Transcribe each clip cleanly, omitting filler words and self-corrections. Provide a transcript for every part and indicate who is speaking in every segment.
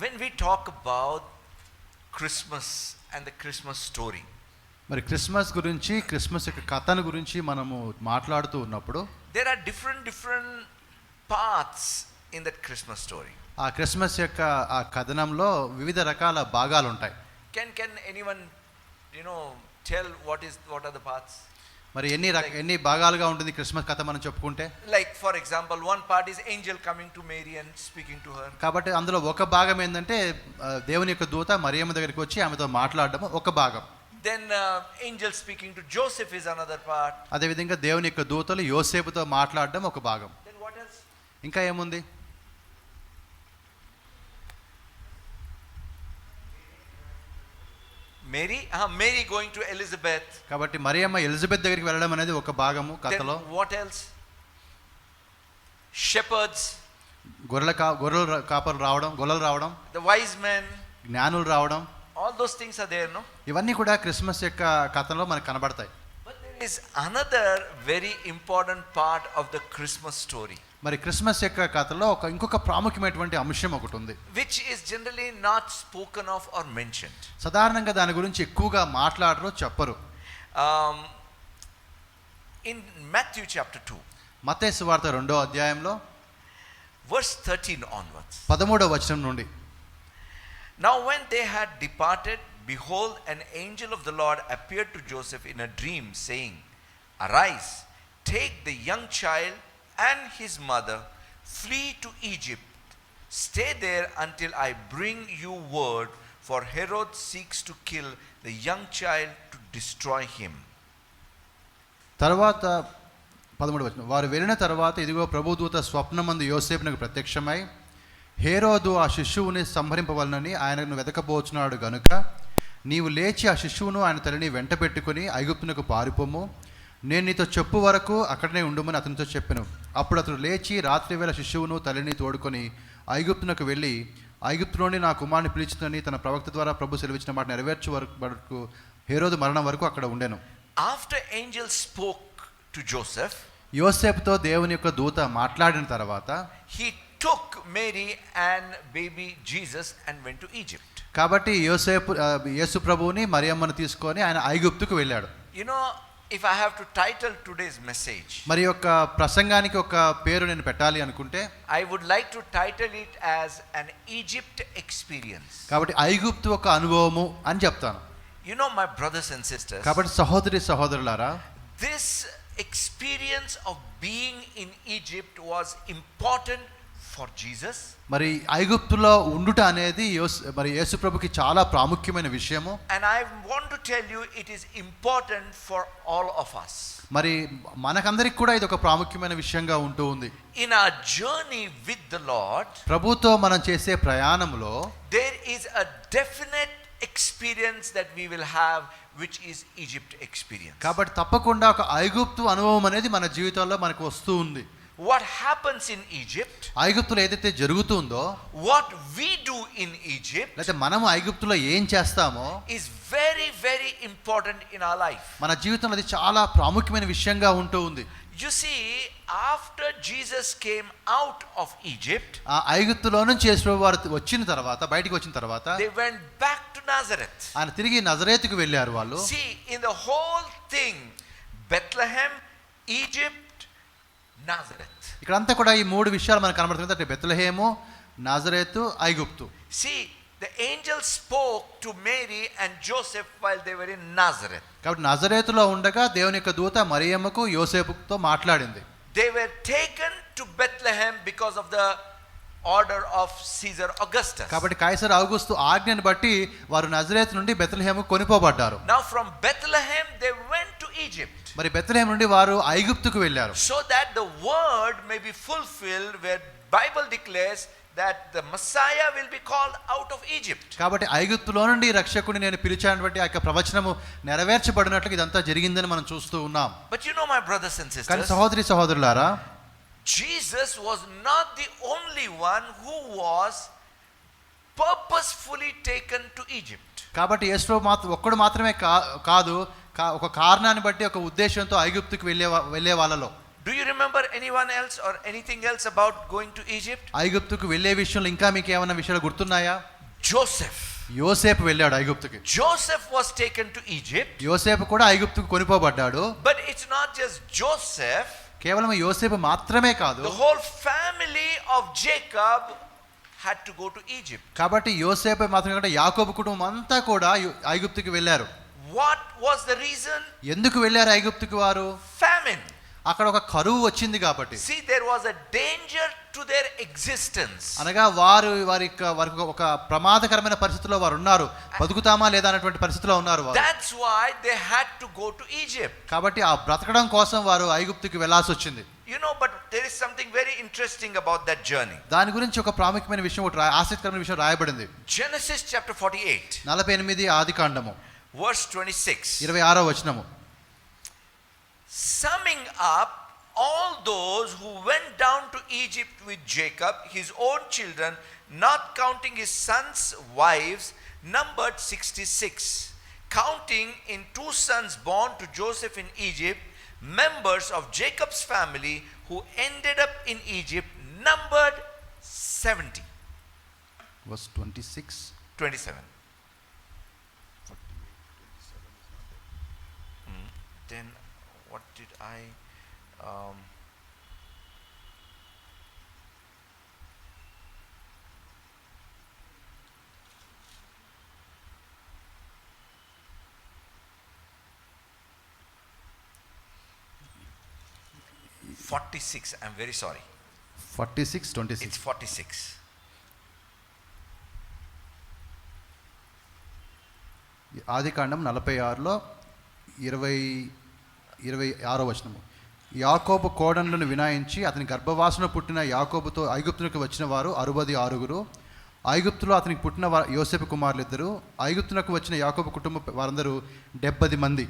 Speaker 1: when we talk about Christmas and the Christmas story,
Speaker 2: మరి Christmas గురించి, Christmas యొక్క కథను గురించి మనము మాట్లాడుతూ ఉన్నప్పుడు
Speaker 1: there are different parts in that Christmas story.
Speaker 2: ఆ క్రిస్మస్ యొక్క ఆ కథనంలో వివిధ రకాల భాగాలు ఉంటాయి.
Speaker 1: Can anyone tell what are the parts?
Speaker 2: మరి ఎన్ని భాగాలుగా ఉంటుంది క్రిస్మస్ కథ మనం చెప్పుకుంటే?
Speaker 1: Like for example, one part is angel coming to Mary and speaking to her.
Speaker 2: కాబట్టి అందులో ఒక భాగం ఏంటంటే దేవుని యొక్క దూత మరియమ్మ దగ్గరికి వచ్చి ఆమెతో మాట్లాడడం ఒక భాగం.
Speaker 1: Then angel speaking to Joseph is another part.
Speaker 2: అదే విధంగా దేవుని యొక్క దూతలు యోసేపుతో మాట్లాడడం ఒక భాగం.
Speaker 1: Then what else?
Speaker 2: ఇంకా ఏముంది?
Speaker 1: Mary going to Elizabeth.
Speaker 2: కాబట్టి మరియమ్మ ఎలిజబెత్ దగ్గరికి వెళ్ళడం అనేది ఒక భాగము కథలో.
Speaker 1: Then what else? Shepherds.
Speaker 2: గొర్రెల కాపరులు రావడం, గొల్లలు రావడం,
Speaker 1: The wise men.
Speaker 2: జ్ఞానులు రావడం,
Speaker 1: all those things are there, no?
Speaker 2: ఇవన్నీ కూడా క్రిస్మస్ యొక్క కథలో మనకు కనబడతాయి.
Speaker 1: But there is another very important part of the Christmas story.
Speaker 2: మరి క్రిస్మస్ యొక్క కథలో ఇంకొక ప్రాముఖ్యమైనటువంటి అంశం ఒకటి ఉంది,
Speaker 1: which is generally not spoken of or mentioned.
Speaker 2: సాధారణంగా దాని గురించి ఎక్కువగా మాట్లాడరు, చెప్పరు.
Speaker 1: In Matthew chapter 2,
Speaker 2: మత్తయి సువార్త 2వ అధ్యాయంలో
Speaker 1: verse 13 onwards.
Speaker 2: 13వ వచనం నుండి,
Speaker 1: Now when they had departed, behold, an angel of the Lord appeared to Joseph in a dream, saying, Arise, take the young child and his mother, flee to Egypt. Stay there until I bring you word, for Herod seeks to kill the young child to destroy him.
Speaker 2: తర్వాత 13వ వచనం, వారు వెళ్ళిన తర్వాత ఇదిగో ప్రభుదూత స్వప్నమందు యోసేపునకు ప్రత్యక్షమై, హేరోదు ఆ శిశువుని సంహరింపవలనని ఆయనను వెతకబోచున్నాడు గనుక నీవు లేచి ఆ శిశువును ఆయన తల్లిని వెంట పెట్టుకుని ఐగుప్తునకు పారిపోము, నేను నీతో చెప్పు వరకు అక్కడనే ఉండుమని అతనితో చెప్పెను. అప్పుడు అతడు లేచి రాత్రి వేళ శిశువును తల్లిని తోడుకొని ఐగుప్తునకు వెళ్ళి, ఐగుప్తులోని నా కుమారుని పిలిచిందని తన ప్రవక్త ద్వారా ప్రభు సెలవిచ్చిన మాట నెరవేర్చు వరకు హేరోదు మరణం వరకు అక్కడ ఉండెను.
Speaker 1: After angel spoke to Joseph,
Speaker 2: యోసేపుతో దేవుని యొక్క దూత మాట్లాడిన తర్వాత
Speaker 1: he took Mary and baby Jesus and went to Egypt.
Speaker 2: కాబట్టి యేసు ప్రభువుని మరియమ్మను తీసుకొని ఆయన ఐగుప్తుకు వెళ్ళాడు.
Speaker 1: If I have to title today's message,
Speaker 2: మరి యొక్క ప్రసంగానికి ఒక పేరు నేను పెట్టాలి అనుకుంటే
Speaker 1: I would like to title it as an Egypt experience.
Speaker 2: కాబట్టి ఐగుప్తు ఒక అనుభవము అని చెప్తాను.
Speaker 1: My brothers and sisters,
Speaker 2: కాబట్టి సహోదరులారా,
Speaker 1: this experience of being in Egypt was important for Jesus.
Speaker 2: మరి ఐగుప్తులో ఉండుట అనేది మరి యేసు ప్రభుకి చాలా ప్రాముఖ్యమైన విషయము.
Speaker 1: And I want to tell you it is important for all of us.
Speaker 2: మరి మనకందరికి కూడా ఇది ఒక ప్రాముఖ్యమైన విషయంగా ఉంటూ ఉంది.
Speaker 1: In our journey with the Lord,
Speaker 2: ప్రభుతో మనం చేసే ప్రయాణంలో
Speaker 1: there is a definite experience that we will have, which is Egypt experience.
Speaker 2: కాబట్టి తప్పకుండా ఒక ఐగుప్తు అనుభవం అనేది మన జీవితాల్లో మనకు వస్తూ ఉంది.
Speaker 1: What happens in Egypt,
Speaker 2: ఐగుప్తులో ఏదైతే జరుగుతుందో,
Speaker 1: what we do in Egypt,
Speaker 2: లేకపోతే మనము ఐగుప్తులో ఏం చేస్తామో
Speaker 1: is very very important in our life.
Speaker 2: మన జీవితంలో అది చాలా ప్రాముఖ్యమైన విషయంగా ఉంటూ ఉంది.
Speaker 1: You see, after Jesus came out of Egypt,
Speaker 2: ఆ ఐగుప్తులో నుంచి యేసు వారు వచ్చిన తర్వాత, బయటికి వచ్చిన తర్వాత
Speaker 1: they went back to Nazareth.
Speaker 2: ఆయన తిరిగి నజరేతుకు వెళ్ళారు వాళ్ళు.
Speaker 1: See, in the whole thing, Bethlehem, Egypt, Nazareth.
Speaker 2: ఇక్కడంతా కూడా ఈ మూడు విషయాలు మనకు కనబడుతుంది, అంటే బెత్లెహేము, నజరేతు, ఐగుప్తు.
Speaker 1: See, the angel spoke to Mary and Joseph while they were in Nazareth.
Speaker 2: కాబట్టి నజరేతులో ఉండగా దేవుని యొక్క దూత మరియమ్మకు యోసేపుతో మాట్లాడింది.
Speaker 1: They were taken to Bethlehem because of the order of Caesar Augustus.
Speaker 2: కాబట్టి కైసర్ ఔగుస్తు ఆజ్ఞను బట్టి వారు నజరేతు నుండి బెత్లెహేము కొనిపోబడ్డారు.
Speaker 1: Now from Bethlehem they went to Egypt.
Speaker 2: మరి బెత్లెహేం నుండి వారు ఐగుప్తుకు వెళ్ళారు.
Speaker 1: So that the word may be fulfilled where Bible declares that the Messiah will be called out of Egypt.
Speaker 2: కాబట్టి ఐగుప్తులో నుండి రక్షకుడిని నేను పిలిచానటువంటి ఆ యొక్క ప్రవచనము నెరవేర్చబడినట్లు ఇదంతా జరిగిందని మనం చూస్తూ ఉన్నాం.
Speaker 1: But my brothers and sisters,
Speaker 2: కానీ సహోదరులారా,
Speaker 1: Jesus was not the only one who was purposefully taken to Egypt.
Speaker 2: కాబట్టి యేసు ఒక్కడు మాత్రమే కాదు, ఒక కారణాన్ని బట్టి ఒక ఉద్దేశంతో ఐగుప్తుకు వెళ్ళే వాళ్ళలో.
Speaker 1: Do you remember anyone else or anything else about going to Egypt?
Speaker 2: ఐగుప్తుకు వెళ్ళే విషయంలో ఇంకా మీకు ఏమైనా విషయాలు గుర్తున్నాయా?
Speaker 1: Joseph.
Speaker 2: యోసేపు వెళ్ళాడు ఐగుప్తుకి.
Speaker 1: Joseph was taken to Egypt.
Speaker 2: యోసేపు కూడా ఐగుప్తుకు కొనిపోబడ్డాడు.
Speaker 1: But it's not just Joseph.
Speaker 2: కేవలం యోసేపు మాత్రమే కాదు,
Speaker 1: The whole family of Jacob had to go to Egypt.
Speaker 2: కాబట్టి యోసేపు మాత్రమే కాదు, యాకోబు కుటుంబం అంతా కూడా ఐగుప్తుకి వెళ్ళారు.
Speaker 1: What was the reason?
Speaker 2: ఎందుకు వెళ్ళారు ఐగుప్తుకి వారు?
Speaker 1: Famine.
Speaker 2: అక్కడ ఒక కరువు వచ్చింది కాబట్టి.
Speaker 1: See, there was a danger to their existence.
Speaker 2: అనగా వారికి ఒక ప్రమాదకరమైన పరిస్థితిలో వారు ఉన్నారు. బతుకుతామా లేదా అనేటువంటి పరిస్థితిలో ఉన్నారు వారు.
Speaker 1: That's why they had to go to Egypt.
Speaker 2: కాబట్టి ఆ బ్రతకడం కోసం వారు ఐగుప్తుకి వెళ్ళాల్సి వచ్చింది.
Speaker 1: You know, but there is something very interesting about that journey.
Speaker 2: దాని గురించి ఒక ప్రాముఖ్యమైన విషయం, ఒకటి ఆసక్తికరమైన విషయం రాయబడింది.
Speaker 1: Genesis chapter 48.
Speaker 2: 48 ఆదికాండము
Speaker 1: verse 26.
Speaker 2: 26వ వచనము.
Speaker 1: Summing up all those who went down to Egypt with Jacob, his own children, not counting his sons' wives, numbered 66. Counting in 2 sons born to Joseph in Egypt, members of Jacob's family who ended up in Egypt, numbered 70.
Speaker 2: Verse 26.
Speaker 1: 27. Then what did I $46. I'm very sorry.
Speaker 2: 46, 26.
Speaker 1: It's 46.
Speaker 2: ఆదికాండం 46లో 26వ వచనము. యాకోబు కోడళ్లను వినాయించి అతని గర్భవాసన పుట్టిన యాకోబుతో ఐగుప్తునికి వచ్చిన వారు 66. ఐగుప్తులో అతనికి పుట్టిన యోసేపు కుమారులు 2. ఐగుప్తునకు వచ్చిన యాకోబు కుటుంబ వారందరూ 70 మంది.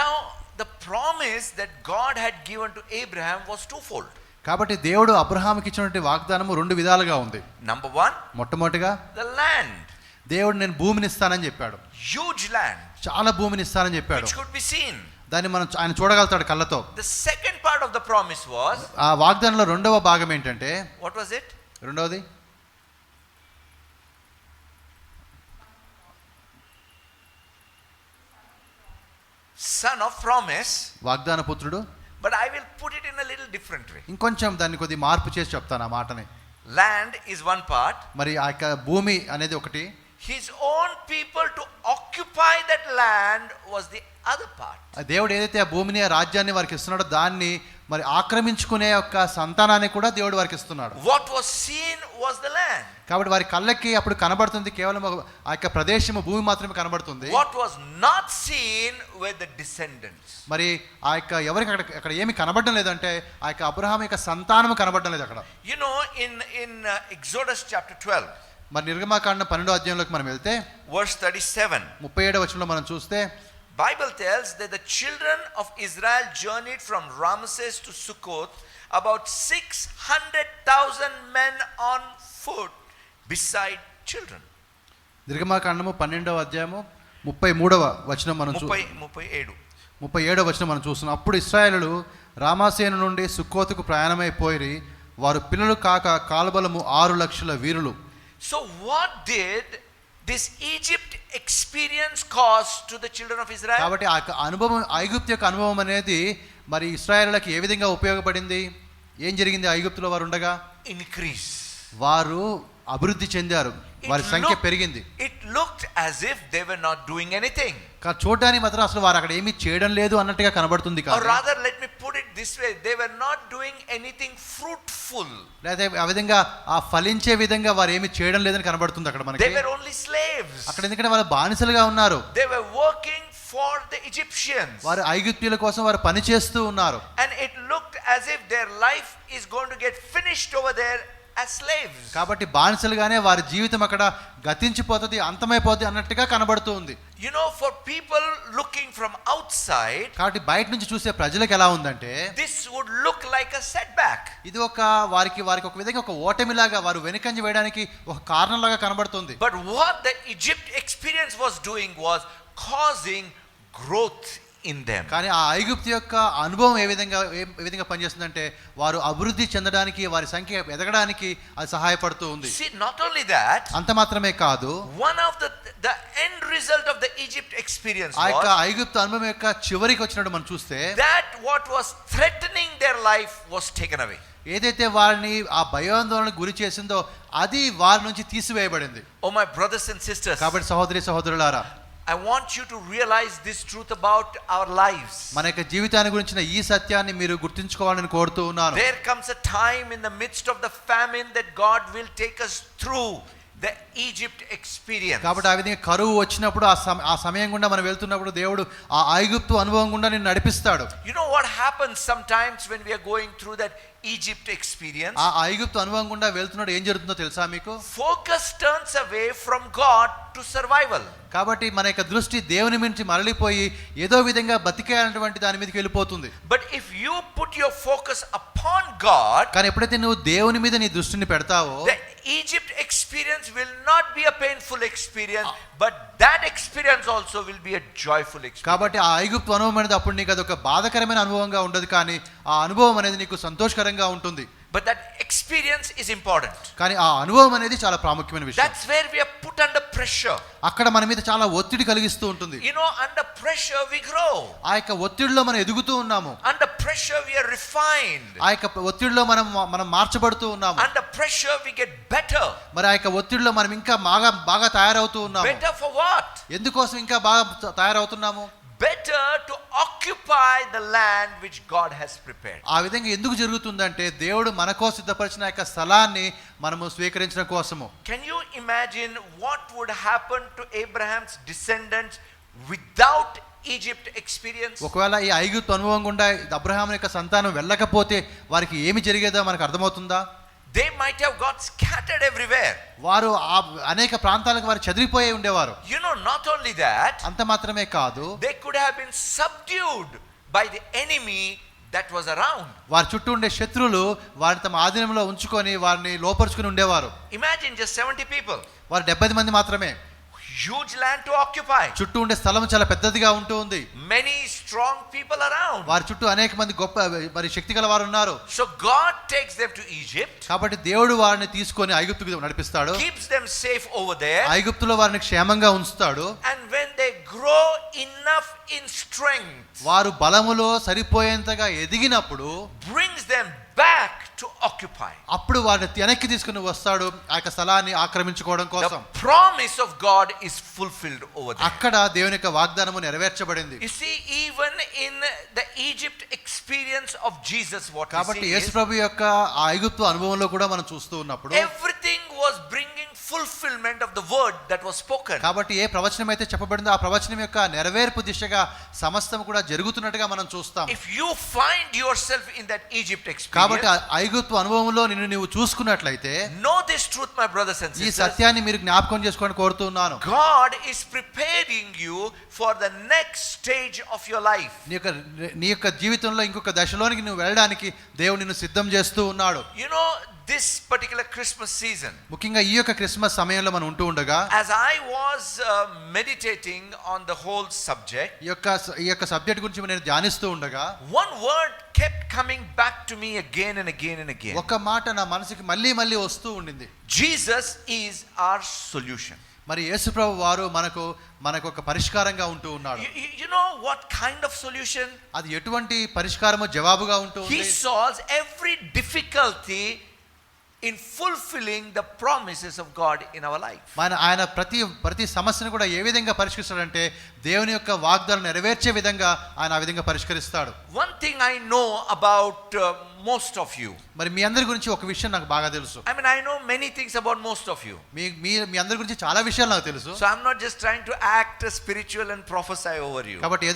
Speaker 1: Now the promise that God had given to Abraham was twofold.
Speaker 2: కాబట్టి దేవుడు అబ్రహాముకి ఇచ్చినటువంటి వాగ్దానము 2 విధాలుగా ఉంది.
Speaker 1: Number 1,
Speaker 2: మొట్టమొదటిగా
Speaker 1: the land.
Speaker 2: దేవుడు నేను భూమిని ఇస్తానని చెప్పాడు.
Speaker 1: Huge land.
Speaker 2: చాలా భూమిని ఇస్తానని చెప్పాడు.
Speaker 1: Which could be seen.
Speaker 2: దాన్ని ఆయన చూడగలుగుతాడు కళ్ళతో.
Speaker 1: The second part of the promise was,
Speaker 2: ఆ వాగ్దానంలో రెండవ భాగం ఏంటంటే,
Speaker 1: what was it?
Speaker 2: రెండవది
Speaker 1: son of promise.
Speaker 2: వాగ్దాన పుత్రుడు.
Speaker 1: But I will put it in a little different way.
Speaker 2: ఇంకొంచెం దాన్ని కొద్ది మార్పు చేసి చెప్తాను ఆ మాటని.
Speaker 1: Land is one part.
Speaker 2: మరి ఆ యొక్క భూమి అనేది ఒకటి.
Speaker 1: His own people to occupy that land was the other part.
Speaker 2: దేవుడు ఏదైతే ఆ భూమిని ఆ రాజ్యాన్ని వారికి ఇస్తున్నాడో దాన్ని మరి ఆక్రమించుకునే యొక్క సంతానాన్ని కూడా దేవుడు వారికి ఇస్తున్నాడు.
Speaker 1: What was seen was the land.
Speaker 2: కాబట్టి వారి కళ్ళకి అప్పుడు కనబడుతుంది కేవలం ఆ యొక్క ప్రదేశము భూమి మాత్రమే కనబడుతుంది.
Speaker 1: What was not seen were the descendants.
Speaker 2: మరి ఆ యొక్క ఎవరికి అక్కడ ఏమి కనబడడం లేదంటే ఆ యొక్క అబ్రహాం యొక్క సంతానము కనబడడం లేదు అక్కడ.
Speaker 1: You know, in Exodus chapter 12.
Speaker 2: మరి నిర్గమకాండం 12వ అధ్యాయంలోకి మనం వెళ్తే
Speaker 1: verse 37.
Speaker 2: 37వ వచనంలో మనం చూస్తే
Speaker 1: Bible tells that the children of Israel journeyed from Ramses to Succoth, about 600,000 men on foot beside children.
Speaker 2: నిర్గమకాండము 12వ అధ్యాయము 33వ వచనం మనం 37వ వచనం మనం చూస్తున్నాం. అప్పుడు ఇశ్రాయేలులు రామాసేను నుండి సుక్కోతుకు ప్రయాణమైపోయి వారు పిల్లలు కాక కాల్బలము 6 లక్షల వీరులు.
Speaker 1: So what did this Egypt experience cause to the children of Israel?
Speaker 2: కాబట్టి ఆ అనుభవం, ఐగుప్తు యొక్క అనుభవం అనేది మరి ఇశ్రాయేలులకు ఏ విధంగా ఉపయోగపడింది? ఏం జరిగింది ఐగుప్తులో వారు ఉండగా?
Speaker 1: Increase.
Speaker 2: వారు అభివృద్ధి చెందారు, వారి సంఖ్య పెరిగింది.
Speaker 1: It looked as if they were not doing anything.
Speaker 2: చూడడానికి మాత్రం అసలు వారు అక్కడ ఏమీ చేయడం లేదు అన్నట్టుగా కనబడుతుంది.
Speaker 1: Or rather, let me put it this way, they were not doing anything fruitful.
Speaker 2: లేదా ఆ విధంగా ఆ ఫలించే విధంగా వారు ఏమీ చేయడం లేదని కనబడుతుంది అక్కడ మనకి.
Speaker 1: They were only slaves.
Speaker 2: అక్కడ ఎందుకంటే వాళ్ళు బానిసలుగా ఉన్నారు.
Speaker 1: They were working for the Egyptians.
Speaker 2: వారు ఐగుప్తీయుల కోసం వారు పని చేస్తూ ఉన్నారు.
Speaker 1: And it looked as if their life is going to get finished over there as slaves.
Speaker 2: కాబట్టి బానిసలుగానే వారి జీవితం అక్కడ గతించిపోతుంది, అంతమైపోతుంది అన్నట్టుగా కనబడుతూ ఉంది.
Speaker 1: You know, for people looking from outside,
Speaker 2: కాబట్టి బయట నుంచి చూసే ప్రజలకు ఎలా ఉందంటే
Speaker 1: this would look like a setback.
Speaker 2: ఇది ఒక వారికి ఒక విధంగా ఒక ఓటమిలాగా, వారు వెనుకంజ వేయడానికి ఒక కారణంలాగా కనబడుతుంది.
Speaker 1: But what the Egypt experience was doing was causing growth in them.
Speaker 2: కానీ ఆ ఐగుప్తు యొక్క అనుభవం ఏ విధంగా పనిచేస్తుందంటే వారు అభివృద్ధి చెందడానికి వారి సంఖ్య ఎదగడానికి అది సహాయపడుతూ ఉంది.
Speaker 1: See, not only that,
Speaker 2: అంత మాత్రమే కాదు,
Speaker 1: one of the end result of the Egypt experience
Speaker 2: ఆ యొక్క
Speaker 1: was
Speaker 2: ఐగుప్తు అనుభవం యొక్క చివరికి వచ్చినట్టు మనం చూస్తే
Speaker 1: that what was threatening their life was taken away.
Speaker 2: ఏదైతే వారిని ఆ భయాందోళనకు గురి చేసిందో అది వారి నుంచి తీసివేయబడింది.
Speaker 1: Oh my brothers and sisters,
Speaker 2: కాబట్టి సహోదరి సహోదరులారా,
Speaker 1: I want you to realize this truth about our lives.
Speaker 2: మన యొక్క జీవితాన్ని గురించిన ఈ సత్యాన్ని మీరు గుర్తుంచుకోవాలని కోరుతూ ఉన్నాను.
Speaker 1: There comes a time in the midst of the famine that God will take us through the Egypt experience.
Speaker 2: కాబట్టి ఆ విధంగా కరువు వచ్చినప్పుడు ఆ సమయం గుండా మనం వెళ్తున్నప్పుడు దేవుడు ఆ ఐగుప్తు అనుభవం గుండా నిన్ను నడిపిస్తాడు.
Speaker 1: You know what happens sometimes when we are going through that Egypt experience?
Speaker 2: ఆ ఐగుప్తు అనుభవం గుండా వెళ్తున్నప్పుడు ఏం జరుగుతుందో తెలుసా మీకు?
Speaker 1: Focus turns away from God to survival.
Speaker 2: కాబట్టి మన యొక్క దృష్టి దేవుని నుంచి మరలిపోయి ఏదో విధంగా బతికేయాలన్నటువంటి దాని మీదకి వెళ్ళిపోతుంది.
Speaker 1: But if you put your focus upon God,
Speaker 2: కానీ ఎప్పుడైతే నువ్వు దేవుని మీద నీ దృష్టిని పెడతావో,
Speaker 1: the Egypt experience will not be a painful experience, but that experience also will be a joyful experience.
Speaker 2: కాబట్టి ఆ ఐగుప్తు అనుభవం అనేది అప్పుడు నీకు అదొక బాధకరమైన అనుభవంగా ఉండదు, కానీ ఆ అనుభవం అనేది నీకు సంతోషకరంగా ఉంటుంది.
Speaker 1: But that experience is important.
Speaker 2: కానీ ఆ అనుభవం అనేది చాలా ప్రాముఖ్యమైన విషయం.
Speaker 1: That's where we are put under pressure.
Speaker 2: అక్కడ మన మీద చాలా ఒత్తిడి కలిగిస్తూ ఉంటుంది.
Speaker 1: You know, under pressure we grow.
Speaker 2: ఆ యొక్క ఒత్తిడిలో మనం ఎదుగుతూ ఉన్నాము.
Speaker 1: Under pressure we are refined.
Speaker 2: ఆ యొక్క ఒత్తిడిలో మనం మార్చబడుతూ ఉన్నాము.
Speaker 1: Under pressure we get better.
Speaker 2: మరి ఆ యొక్క ఒత్తిడిలో మనం ఇంకా బాగా తయారవుతూ ఉన్నాము.
Speaker 1: Better for what?
Speaker 2: ఎందుకోసం ఇంకా బాగా తయారవుతున్నాము?
Speaker 1: Better to occupy the land which God has prepared.
Speaker 2: ఆ విధంగా ఎందుకు జరుగుతుందంటే దేవుడు మన కోసం సిద్ధపరిచిన యొక్క స్థలాన్ని మనము స్వీకరించడం కోసము.
Speaker 1: Can you imagine what would happen to Abraham's descendants without Egypt experience?
Speaker 2: ఒకవేళ ఈ ఐగుప్తు అనుభవం గుండా అబ్రహాము యొక్క సంతానం వెళ్ళకపోతే వారికి ఏమి జరిగేదో మనకు అర్థమవుతుందా?
Speaker 1: They might have got scattered everywhere.
Speaker 2: వారు అనేక ప్రాంతాలకు వారు చెదిరిపోయి ఉండేవారు.
Speaker 1: You know, not only that,
Speaker 2: అంత మాత్రమే కాదు,
Speaker 1: they could have been subdued by the enemy that was around.
Speaker 2: వారి చుట్టూ ఉండే శత్రువులు వారిని తమ ఆధీనంలో ఉంచుకొని వారిని లోపరుచుకుని ఉండేవారు.
Speaker 1: Imagine just 70 people.
Speaker 2: వారు 70 మంది మాత్రమే.
Speaker 1: Huge land to occupy.
Speaker 2: చుట్టూ ఉండే స్థలం చాలా పెద్దదిగా ఉంటూ ఉంది.
Speaker 1: Many strong people around.
Speaker 2: వారి చుట్టూ అనేక మంది గొప్ప మరి శక్తి గల వారు ఉన్నారు.
Speaker 1: So God takes them to Egypt.
Speaker 2: కాబట్టి దేవుడు వారిని తీసుకొని ఐగుప్తుకు నడిపిస్తాడు.
Speaker 1: Keeps them safe over there.
Speaker 2: ఐగుప్తులో వారిని క్షేమంగా ఉంచుతాడు.
Speaker 1: And when they grow enough in strength,
Speaker 2: వారు బలములో సరిపోయేంతగా ఎదిగినప్పుడు
Speaker 1: brings them back to occupy.
Speaker 2: అప్పుడు వారిని వెనక్కి తీసుకుని వస్తాడు ఆ యొక్క స్థలాన్ని ఆక్రమించుకోవడం కోసం.
Speaker 1: The promise of God is fulfilled over there.
Speaker 2: అక్కడ దేవుని యొక్క వాగ్దానము నెరవేర్చబడింది.
Speaker 1: You see, even in the Egypt experience of Jesus, what we
Speaker 2: కాబట్టి
Speaker 1: see
Speaker 2: యేసు
Speaker 1: is,
Speaker 2: ప్రభు యొక్క ఆ ఐగుప్తు అనుభవంలో కూడా మనం చూస్తూ ఉన్నప్పుడు
Speaker 1: everything was bringing fulfillment of the word that was spoken.
Speaker 2: కాబట్టి ఏ ప్రవచనం అయితే చెప్పబడిందో ఆ ప్రవచనం యొక్క నెరవేర్పు దిశగా సమస్తం కూడా జరుగుతున్నట్టుగా మనం చూస్తాం.
Speaker 1: If you find yourself in that Egypt
Speaker 2: కాబట్టి
Speaker 1: experience,
Speaker 2: ఐగుప్తు అనుభవంలో నిన్ను నీవు చూసుకున్నట్లయితే
Speaker 1: know this truth, my brothers and
Speaker 2: ఈ
Speaker 1: sisters.
Speaker 2: సత్యాన్ని మీరు జ్ఞాపకం చేసుకోవడానికి కోరుతున్నాను.
Speaker 1: God is preparing you for the next stage of your life.
Speaker 2: నీ యొక్క జీవితంలో ఇంకొక దశలోనికి నువ్వు వెళ్ళడానికి దేవుడు నిన్ను సిద్ధం చేస్తూ ఉన్నాడు.
Speaker 1: You know, this particular Christmas season,
Speaker 2: ముఖ్యంగా ఈ యొక్క క్రిస్మస్ సమయంలో మనం ఉంటూ ఉండగా,
Speaker 1: as I was meditating on the whole subject,
Speaker 2: ఈ యొక్క సబ్జెక్ట్ గురించి నేను ధ్యానిస్తూ ఉండగా
Speaker 1: one word kept coming back to me again and again and again.
Speaker 2: ఒక మాట నా మనసుకి మళ్ళీ వస్తూ ఉండింది.
Speaker 1: Jesus is our solution.
Speaker 2: మరి యేసు ప్రభు వారు మనకు ఒక పరిష్కారంగా ఉంటూ ఉన్నాడు.
Speaker 1: You know what kind of solution?
Speaker 2: అది ఎటువంటి పరిష్కారమో జవాబుగా ఉంటూ ఉంది.
Speaker 1: He solves every difficulty in fulfilling the promises of God in our life.
Speaker 2: ఆయన ప్రతి సమస్యను కూడా ఏ విధంగా పరిష్కరిస్తాడంటే దేవుని యొక్క వాగ్దానం నెరవేర్చే విధంగా ఆయన ఆ విధంగా పరిష్కరిస్తాడు.
Speaker 1: One thing I know about most of you.
Speaker 2: మరి మీ అందరి గురించి ఒక విషయం నాకు బాగా తెలుసు.
Speaker 1: I mean, I know many things about most of you.
Speaker 2: మీ అందరి గురించి చాలా విషయాలు నాకు తెలుసు.
Speaker 1: So I'm not just trying to act spiritual and prophesy over you.
Speaker 2: కాబట్టి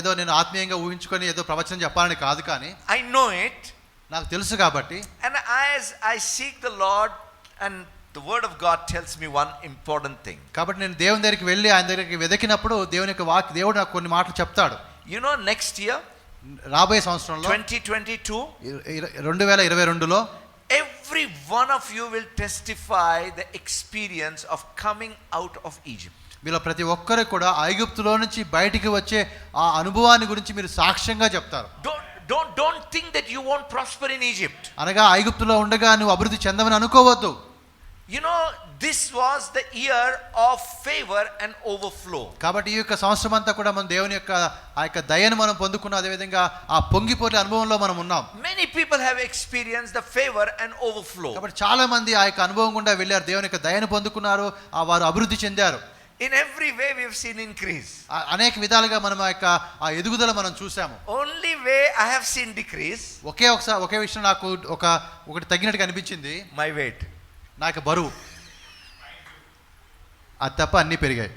Speaker 2: ఏదో నేను ఆత్మీయంగా ఊహించుకొని ఏదో ప్రవచనం చెప్పాలని కాదు, కానీ
Speaker 1: I know it.
Speaker 2: నాకు తెలుసు కాబట్టి.
Speaker 1: And as I seek the Lord, and the word of God tells me one important thing.
Speaker 2: కాబట్టి నేను దేవుని దగ్గరికి వెళ్ళి ఆయన దగ్గరికి వెతికినప్పుడు దేవుడు నాకు కొన్ని మాటలు చెప్తాడు.
Speaker 1: You know, next year,
Speaker 2: రాబోయే సంవత్సరంలో
Speaker 1: 2022,
Speaker 2: 2022లో
Speaker 1: every one of you will testify the experience of coming out of Egypt.
Speaker 2: మీలో ప్రతి ఒక్కరు కూడా ఐగుప్తులో నుంచి బయటికి వచ్చే ఆ అనుభవాన్ని గురించి మీరు సాక్ష్యంగా చెప్తారు.
Speaker 1: Don't think that you won't prosper in Egypt.
Speaker 2: అనగా ఐగుప్తులో ఉండగా నువ్వు అభివృద్ధి చెందవని అనుకోవద్దు.
Speaker 1: You know, this was the year of favor and overflow.
Speaker 2: కాబట్టి ఈ యొక్క సంవత్సరం అంతా కూడా మనం దేవుని యొక్క ఆ యొక్క దయను మనం పొందుకున్నాం. అదే విధంగా ఆ పొంగిపోలే అనుభవంలో మనం ఉన్నాం.
Speaker 1: Many people have experienced the favor and overflow.
Speaker 2: కాబట్టి చాలా మంది ఆ యొక్క అనుభవం గుండా వెళ్ళారు. దేవుని యొక్క దయను పొందుకున్నారు. వారు అభివృద్ధి చెందారు.
Speaker 1: In every way we have seen increase.
Speaker 2: అనేక విధాలుగా మనం ఆ యొక్క ఆ ఎదుగుదల మనం చూసాము.
Speaker 1: Only way I have seen decrease.
Speaker 2: ఒకే విషయం నాకు ఒకటి తగ్గినట్టుగా అనిపించింది.
Speaker 1: My weight.
Speaker 2: నా యొక్క బరువు. అది తప్ప అన్నీ పెరిగాయి.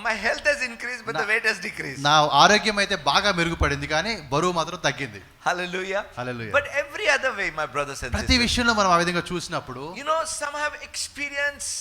Speaker 1: My health has increased but the weight has decreased.
Speaker 2: నా ఆరోగ్యం అయితే బాగా మెరుగుపడింది కానీ బరువు మాత్రం తగ్గింది.
Speaker 1: Hallelujah.
Speaker 2: Hallelujah.
Speaker 1: But every other way, my brothers and sisters.
Speaker 2: ప్రతి విషయంలో మనం ఆ విధంగా చూసినప్పుడు
Speaker 1: You know, some have experienced,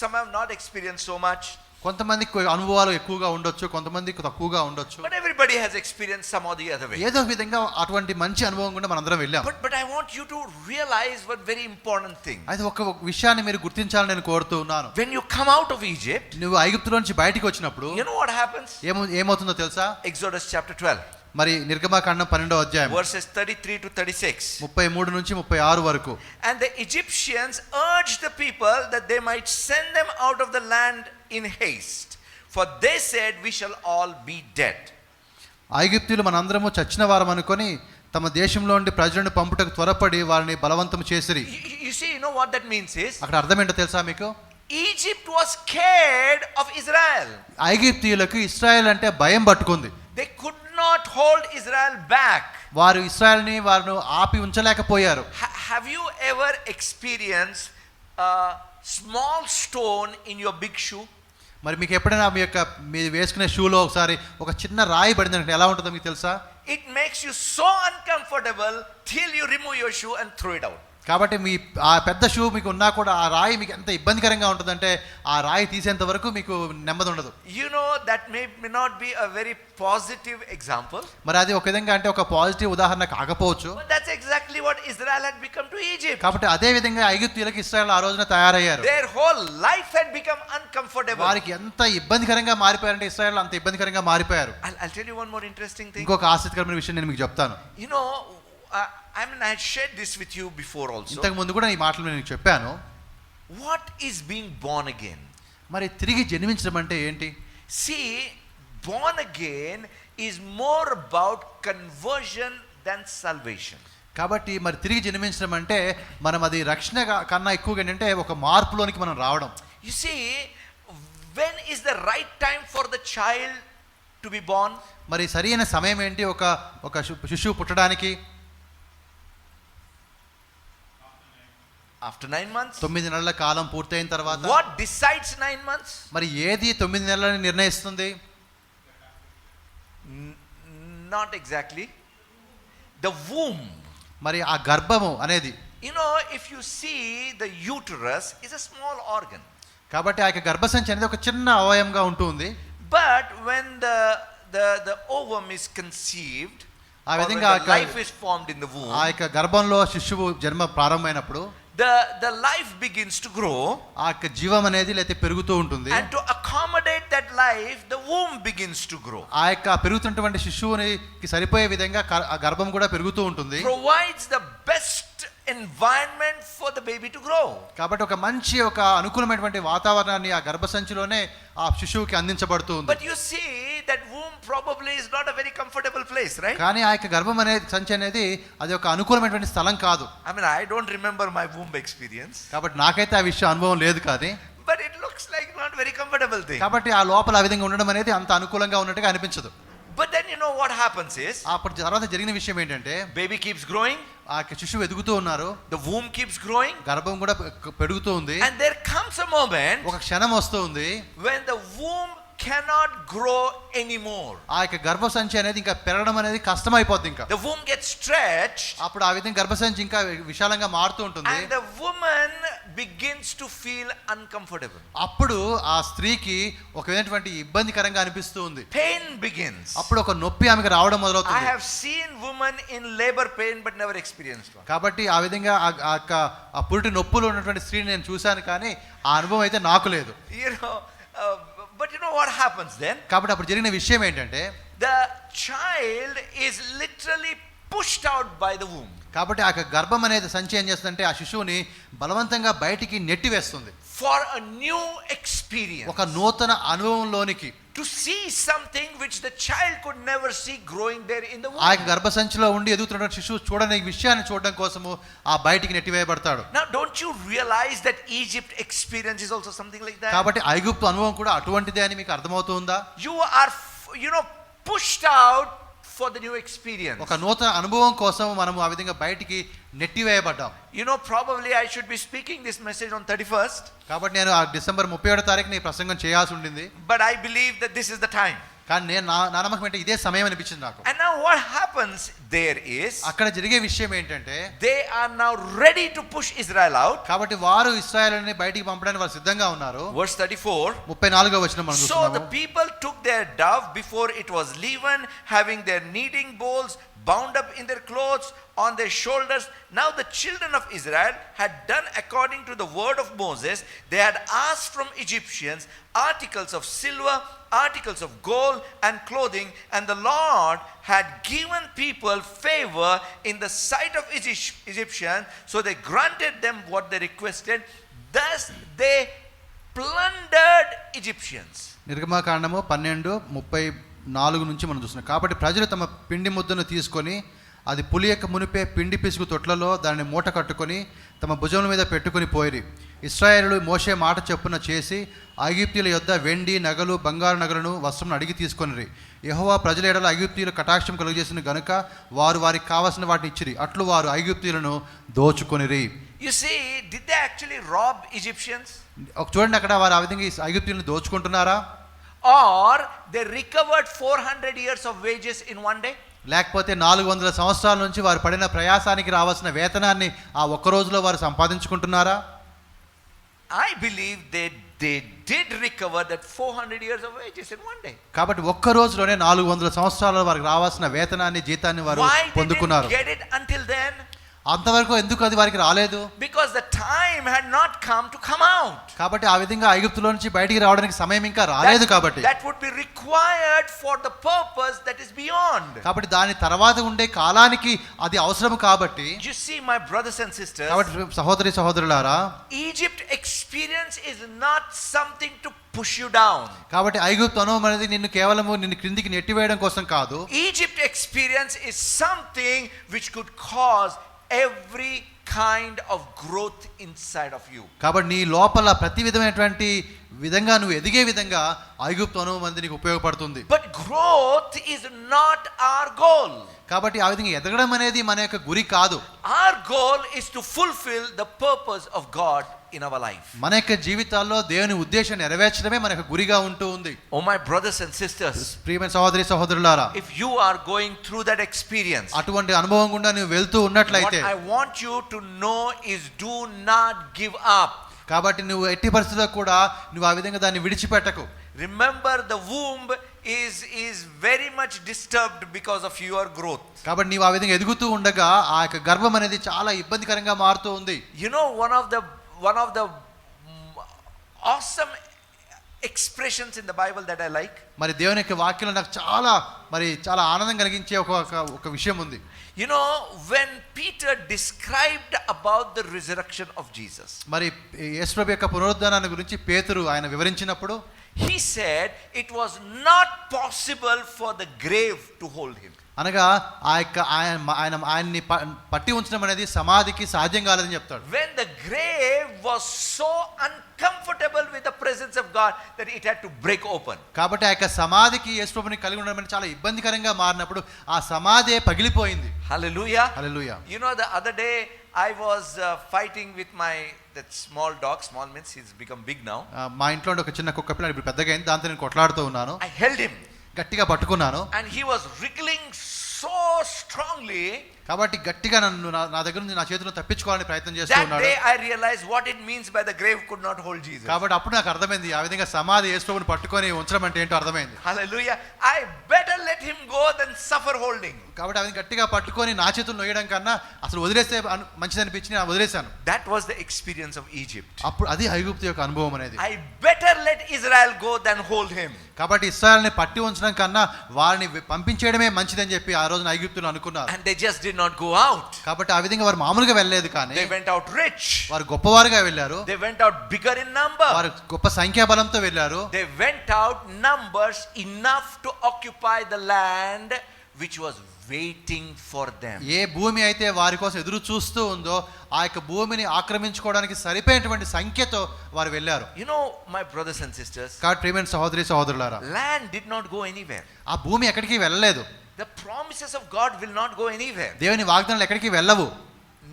Speaker 1: some have not experienced so much.
Speaker 2: కొంతమందికి అనుభవాలు ఎక్కువగా ఉండొచ్చు, కొంతమందికి తక్కువగా ఉండొచ్చు.
Speaker 1: But everybody has experienced some or the other way.
Speaker 2: ఏదో విధంగా అటువంటి మంచి అనుభవం కూడా మనందరం వెళ్ళాం.
Speaker 1: But I want you to realize one very important thing.
Speaker 2: అది ఒక విషయాన్ని మీరు గుర్తించాలని నేను కోరుతూ ఉన్నాను.
Speaker 1: When you come out of Egypt,
Speaker 2: నువ్వు ఐగుప్తులో నుంచి బయటికి వచ్చినప్పుడు
Speaker 1: you know what happens?
Speaker 2: ఏమవుతుందో తెలుసా?
Speaker 1: Exodus chapter 12.
Speaker 2: మరి నిర్గమకాండం 12వ అధ్యాయం
Speaker 1: verses 33 to 36.
Speaker 2: 33 నుంచి 36 వరకు.
Speaker 1: And the Egyptians urged the people that they might send them out of the land in haste, for they said, we shall all be dead.
Speaker 2: ఐగుప్తీయులు మనందరము చచ్చిన వారం అనుకొని తమ దేశంలో నుండి ప్రజలను పంపుటకు త్వరపడి వారిని బలవంతం చేసిరి.
Speaker 1: You see, you know what that means is?
Speaker 2: అక్కడ అర్థం ఏంటో తెలుసా మీకు?
Speaker 1: Egypt was scared of Israel.
Speaker 2: ఐగుప్తీయులకు Israel అంటే భయం పట్టుకుంది.
Speaker 1: They could not hold Israel back.
Speaker 2: వారు ఇశ్రాయేల్ని వారిని ఆపి ఉంచలేకపోయారు.
Speaker 1: Have you ever experienced a small stone in your big shoe?
Speaker 2: మరి మీకు ఎప్పుడైనా మీరు వేసుకునే షూలో ఒకసారి ఒక చిన్న రాయి పడిందంటే ఎలా ఉంటుందో మీకు తెలుసా?
Speaker 1: It makes you so uncomfortable till you remove your shoe and throw it out.
Speaker 2: కాబట్టి మీ ఆ పెద్ద షూ మీకు ఉన్నా కూడా ఆ రాయి మీకు ఎంత ఇబ్బందికరంగా ఉంటుందంటే ఆ రాయి తీసేంత వరకు మీకు నెమ్మది ఉండదు.
Speaker 1: You know, that may not be a very positive example.
Speaker 2: మరి అది ఒక విధంగా అంటే ఒక పాజిటివ్ ఉదాహరణ కాకపోవచ్చు.
Speaker 1: But that's exactly what Israel had become to Egypt.
Speaker 2: కాబట్టి అదే విధంగా ఐగుప్తీయులకు ఇశ్రాయేల్ ఆ రోజున తయారయ్యారు.
Speaker 1: Their whole life had become uncomfortable.
Speaker 2: వారికి ఎంత ఇబ్బందికరంగా మారిపోయారంటే ఇశ్రాయేల్ అంత ఇబ్బందికరంగా మారిపోయారు.
Speaker 1: I'll tell you one more interesting thing.
Speaker 2: ఇంకొక ఆసక్తికరమైన విషయం నేను మీకు చెప్తాను.
Speaker 1: You know, I had shared this with you before also.
Speaker 2: ఇంతకు ముందు కూడా ఈ మాటలు నేను చెప్పాను.
Speaker 1: What is being born again?
Speaker 2: మరి తిరిగి జన్మించడం అంటే ఏంటి?
Speaker 1: See, born again is more about conversion than salvation.
Speaker 2: కాబట్టి మరి తిరిగి జన్మించడం అంటే మనం అది రక్షణ కన్నా ఎక్కువగా ఏంటంటే ఒక మార్పులోనికి మనం రావడం.
Speaker 1: You see, when is the right time for the child to be born?
Speaker 2: మరి సరైన సమయం ఏంటి ఒక శిశువు పుట్టడానికి?
Speaker 1: After 9 months.
Speaker 2: 9 నెలల కాలం పూర్తయిన తర్వాత.
Speaker 1: What decides 9 months?
Speaker 2: మరి ఏది 9 నెలలని నిర్ణయిస్తుంది?
Speaker 1: Not exactly. The womb.
Speaker 2: మరి ఆ గర్భము అనేది.
Speaker 1: You know, if you see the uterus is a small organ.
Speaker 2: కాబట్టి ఆ గర్భసంచి అనేది ఒక చిన్న అవయవంగా ఉంటుంది.
Speaker 1: But when the ovum is conceived,
Speaker 2: ఆ విధంగా
Speaker 1: life is formed in the womb.
Speaker 2: ఆ గర్భంలో శిశువు జన్మ ప్రారంభమైనప్పుడు
Speaker 1: the life begins to grow.
Speaker 2: ఆ జీవం అనేది లేతే పెరుగుతూ ఉంటుంది.
Speaker 1: And to accommodate that life, the womb begins to grow.
Speaker 2: ఆ పెరుగుతున్నటువంటి శిశువునికి సరిపోయే విధంగా ఆ గర్భం కూడా పెరుగుతూ ఉంటుంది.
Speaker 1: Provides the best environment for the baby to grow.
Speaker 2: కాబట్టి ఒక మంచి అనుకూలమైనటువంటి వాతావరణాన్ని ఆ గర్భసంచిలోనే ఆ శిశువుకి అందించబడుతుంది.
Speaker 1: But you see that womb probably is not a very comfortable place, right?
Speaker 2: కానీ ఆ గర్భం అనేది సంచి అనేది అది ఒక అనుకూలమైనటువంటి స్థలం కాదు.
Speaker 1: I mean, I don't remember my womb experience.
Speaker 2: కాబట్టి నాకైతే ఆ విషయం అనుభవం లేదు కానీ.
Speaker 1: But it looks like not very comfortable thing.
Speaker 2: కాబట్టి ఆ లోపల ఆ విధంగా ఉండడం అనేది అంత అనుకూలంగా ఉన్నట్టుగా అనిపించదు.
Speaker 1: But then you know what happens is,
Speaker 2: అప్పుడు తర్వాత జరిగిన విషయం ఏంటంటే
Speaker 1: baby keeps growing.
Speaker 2: ఆ శిశువు ఎదుగుతూ ఉన్నారు.
Speaker 1: The womb keeps growing.
Speaker 2: గర్భం కూడా పెరుగుతూ ఉంది.
Speaker 1: And there comes a moment,
Speaker 2: ఒక క్షణం వస్తుంది,
Speaker 1: when the womb cannot grow anymore.
Speaker 2: ఆ గర్భసంచి అనేది ఇంకా పెరగడం అనేది కష్టమైపోతుంది. ఇంకా
Speaker 1: The womb gets stretched.
Speaker 2: అప్పుడు ఆ విధంగా గర్భసంచి ఇంకా విశాలంగా మారుతూ ఉంటుంది.
Speaker 1: And the woman begins begins to feel uncomfortable.
Speaker 2: అప్పుడు ఆ స్త్రీకి ఒక విధమైనటువంటి ఇబ్బందికరంగా అనిపిస్తూ ఉంది.
Speaker 1: Pain begins.
Speaker 2: అప్పుడు ఒక నొప్పి ఆమెకు రావడం
Speaker 1: I
Speaker 2: మొదలవుతుంది.
Speaker 1: have seen women in labor pain but never experienced one.
Speaker 2: కాబట్టి ఆ విధంగా ఆ పురిటి నొప్పులు ఉన్నటువంటి స్త్రీని నేను చూశాను, కానీ ఆ అనుభవం అయితే నాకు లేదు.
Speaker 1: You know, but you know what happens then?
Speaker 2: కాబట్టి అప్పుడు జరిగిన విషయం ఏంటంటే,
Speaker 1: The child is literally pushed out by the womb.
Speaker 2: కాబట్టి ఆ గర్భం అనేది సంచి ఏం చేస్తుందంటే ఆ శిశువుని బలవంతంగా బయటికి నెట్టివేస్తుంది.
Speaker 1: For a new experience.
Speaker 2: ఒక నూతన అనుభవంలోనికి.
Speaker 1: To see something which the child could never see growing there in the womb.
Speaker 2: ఆ గర్భ సంచిలో ఉండి ఎదుగుతున్న శిశువు చూడని విషయాన్ని చూడడం కోసము ఆ బయటికి నెట్టివేయబడతాడు.
Speaker 1: Now don't you realize that Egypt experience is also something like that?
Speaker 2: కాబట్టి ఐగుప్తు అనుభవం కూడా అటువంటిదే అని మీకు అర్థమవుతుందా?
Speaker 1: You are pushed out for the new experience.
Speaker 2: ఒక నూతన అనుభవం కోసం మనము ఆ విధంగా బయటికి నెట్టివేయబడ్డాం.
Speaker 1: Probably I should be speaking this message on 31st.
Speaker 2: కాబట్టి నేను ఆ డిసెంబర్ 31వ తారీఖున ఈ ప్రసంగం చేయాల్సి ఉండింది.
Speaker 1: But I believe that this is the time.
Speaker 2: కానీ నేను నా నమ్మకం ఏంటంటే ఇదే సమయం అనిపించింది నాకు.
Speaker 1: And now what happens there is,
Speaker 2: అక్కడ జరిగే విషయం ఏంటంటే,
Speaker 1: they are now ready to push Israel out.
Speaker 2: కాబట్టి వారు ఇశ్రాయేలుని బయటికి పంపడానికి వారు సిద్ధంగా ఉన్నారు.
Speaker 1: Verse 34.
Speaker 2: 34వ వచనం మనం
Speaker 1: So
Speaker 2: చూస్తున్నాము.
Speaker 1: the people took their dove before it was leavened, having their kneading bowls bound up in their clothes on their shoulders. Now the children of Israel had done according to the word of Moses. They had asked from Egyptians articles of silver, articles of gold and clothing, and the Lord had given people favor in the sight of Egyptians, so they granted them what they requested. Thus they plundered Egyptians.
Speaker 2: నిర్గమకాండము 12:34 నుంచి మనం చూస్తున్నాం. కాబట్టి ప్రజలు తమ పిండి ముద్దను తీసుకొని అది పులియక మునిపే పిండి పిసుకు తొట్లలో దాన్ని మూట కట్టుకొని తమ భుజముల మీద పెట్టుకొని పోయిరి. ఇశ్రాయేలులు మోషే మాట చొప్పున చేసి ఐగుప్తీయుల యొద్ద వెండి నగలు బంగారు నగలను వస్త్రం అడిగి తీసుకొనిరి. యెహోవా ప్రజల ఎడల ఐగుప్తీయులు కటాక్షం కలుగజేసిన గనుక వారు వారికి కావాల్సిన వాటిని ఇచ్చిరి. అట్లు వారు ఐగుప్తీయులను దోచుకొనిరి.
Speaker 1: You see, did they actually rob Egyptians?
Speaker 2: చూడండి, అక్కడ వారు ఆ విధంగా ఐగుప్తీయులను దోచుకుంటున్నారా?
Speaker 1: Or they recovered 400 years of wages in one day?
Speaker 2: లేకపోతే 400 సంవత్సరాల నుంచి వారు పడిన ప్రయాసానికి రావాల్సిన వేతనాన్ని ఆ ఒక్క రోజులో వారు సంపాదించుకుంటున్నారా?
Speaker 1: I believe they did recover that 400 years of wages in one day.
Speaker 2: కాబట్టి ఒక్క రోజులోనే 400 సంవత్సరాల వారికి రావాల్సిన వేతనాన్ని, జీతాన్ని వారు పొందుకున్నారు.
Speaker 1: Why didn't they get it until then?
Speaker 2: అంతవరకు ఎందుకు అది వారికి రాలేదు?
Speaker 1: Because the time had not come to come out.
Speaker 2: కాబట్టి ఆ విధంగా ఐగుప్తులో నుంచి బయటికి రావడానికి సమయం ఇంకా రాలేదు. కాబట్టి
Speaker 1: that would be required for the purpose that is beyond.
Speaker 2: కాబట్టి దాని తర్వాత ఉండే కాలానికి అది అవసరం. కాబట్టి
Speaker 1: you see my brothers and sisters,
Speaker 2: కాబట్టి సహోదరి సహోదరులారా,
Speaker 1: Egypt experience is not something to push you down.
Speaker 2: కాబట్టి ఐగుప్తు అనుభవం అనేది నిన్ను క్రిందికి నెట్టివేయడం కోసం కాదు.
Speaker 1: Egypt experience is something which could cause every kind of growth inside of you.
Speaker 2: కాబట్టి నీ లోపల ప్రతి విధమైనటువంటి విధంగా నువ్వు ఎదిగే విధంగా ఐగుప్తు అనుభవం అనేది నీకు ఉపయోగపడుతుంది.
Speaker 1: But growth is not our goal.
Speaker 2: కాబట్టి ఆ విధంగా ఎదగడం అనేది మన యొక్క గురి కాదు.
Speaker 1: Our goal is to fulfill the purpose of God in our life.
Speaker 2: మన యొక్క జీవితాల్లో దేవుని ఉద్దేశాన్ని నెరవేర్చడమే మన యొక్క గురిగా ఉంటూ ఉంది.
Speaker 1: Oh my brothers and sisters,
Speaker 2: ప్రియమైన సహోదరి సహోదరులారా,
Speaker 1: if you are going through that experience,
Speaker 2: అటువంటి అనుభవం గుండా నువ్వు వెళ్తూ ఉన్నట్లయితే,
Speaker 1: what I want you to know is do not give up.
Speaker 2: కాబట్టి నువ్వు ఎట్టి పరిస్థితుల్లో కూడా నువ్వు ఆ విధంగా దాన్ని విడిచిపెట్టకు.
Speaker 1: Remember, the womb is very much disturbed because of your growth.
Speaker 2: కాబట్టి నీవు ఆ విధంగా ఎదుగుతూ ఉండగా ఆ యొక్క గర్భం అనేది చాలా ఇబ్బందికరంగా మారుతూ ఉంది.
Speaker 1: one of the awesome expressions in the Bible that I like,
Speaker 2: మరి దేవుని యొక్క వాక్యంలో నాకు చాలా ఆనందం కలిగించే ఒక విషయం ఉంది.
Speaker 1: when Peter described about the resurrection of Jesus,
Speaker 2: మరి యేసు ప్రభు యొక్క పునరుద్ధానాన్ని గురించి పేతురు ఆయన వివరించినప్పుడు,
Speaker 1: he said it was not possible for the grave to hold him.
Speaker 2: అనగా ఆయన్ని పట్టి ఉంచడం అనేది సమాధికి సాధ్యం కాలేదని చెప్తాడు.
Speaker 1: When the grave was so uncomfortable with the presence of God that it had to break open.
Speaker 2: కాబట్టి ఆ యొక్క సమాధికి యేసు ప్రభుని కలిగి ఉండడం అనేది చాలా ఇబ్బందికరంగా మారినప్పుడు ఆ సమాధే పగిలిపోయింది.
Speaker 1: Hallelujah.
Speaker 2: Hallelujah.
Speaker 1: The other day I was fighting with that small dog. Small means he's become big now.
Speaker 2: మా ఇంట్లో ఒక చిన్న కుక్క పిల్ల ఇప్పుడు పెద్దగా అయింది. దాంతో నేను కొట్లాడుతూ ఉన్నాను.
Speaker 1: I held him.
Speaker 2: గట్టిగా పట్టుకున్నాను.
Speaker 1: And he was wriggling so strongly.
Speaker 2: కాబట్టి గట్టిగా నన్ను నా దగ్గర నుంచి నా చేతిలో తప్పించుకోవాలని ప్రయత్నం చేస్తూ
Speaker 1: That
Speaker 2: ఉన్నాడు.
Speaker 1: day I realized what it means by the grave could not hold Jesus.
Speaker 2: కాబట్టి అప్పుడు నాకు అర్థమైంది ఆ విధంగా సమాధి యేసుప్రభుని పట్టుకొని ఉంచడం అంటే ఏంటో అర్థమైంది.
Speaker 1: Hallelujah. I better let him go than suffer holding.
Speaker 2: కాబట్టి అది గట్టిగా పట్టుకొని నా చేతులు నొయ్యడం కన్నా అసలు వదిలేస్తే మంచిది అనిపించి నేను వదిలేశాను.
Speaker 1: That was the experience of Egypt.
Speaker 2: అప్పుడు అది ఐగుప్తు యొక్క అనుభవం అనేది.
Speaker 1: I better let Israel go than hold him.
Speaker 2: కాబట్టి ఇశ్రాయేలుని పట్టి ఉంచడం కన్నా వారిని పంపించేయడమే మంచిదని చెప్పి ఆ రోజున ఐగుప్తులు అనుకున్నారు.
Speaker 1: And they just did not go out.
Speaker 2: కాబట్టి ఆ విధంగా వారు మామూలుగా వెళ్ళలేదు కానీ
Speaker 1: They went out rich.
Speaker 2: వారు గొప్పవారుగా వెళ్ళారు.
Speaker 1: They went out bigger in number.
Speaker 2: వారు గొప్ప సంఖ్యాబలంతో వెళ్ళారు.
Speaker 1: They went out numbers enough to occupy the land which was waiting for them.
Speaker 2: ఏ భూమి అయితే వారి కోసం ఎదురు చూస్తూ ఉందో ఆ యొక్క భూమిని ఆక్రమించుకోవడానికి సరిపోయేటువంటి సంఖ్యతో వారు వెళ్ళారు.
Speaker 1: You know, my brothers and sisters,
Speaker 2: కాబట్టి ప్రియమైన సహోదరి సహోదరులారా,
Speaker 1: land did not go anywhere.
Speaker 2: ఆ భూమి ఎక్కడికి వెళ్ళలేదు.
Speaker 1: The promises of God will not go anywhere.
Speaker 2: దేవుని వాగ్దానాలు ఎక్కడికి వెళ్ళవు.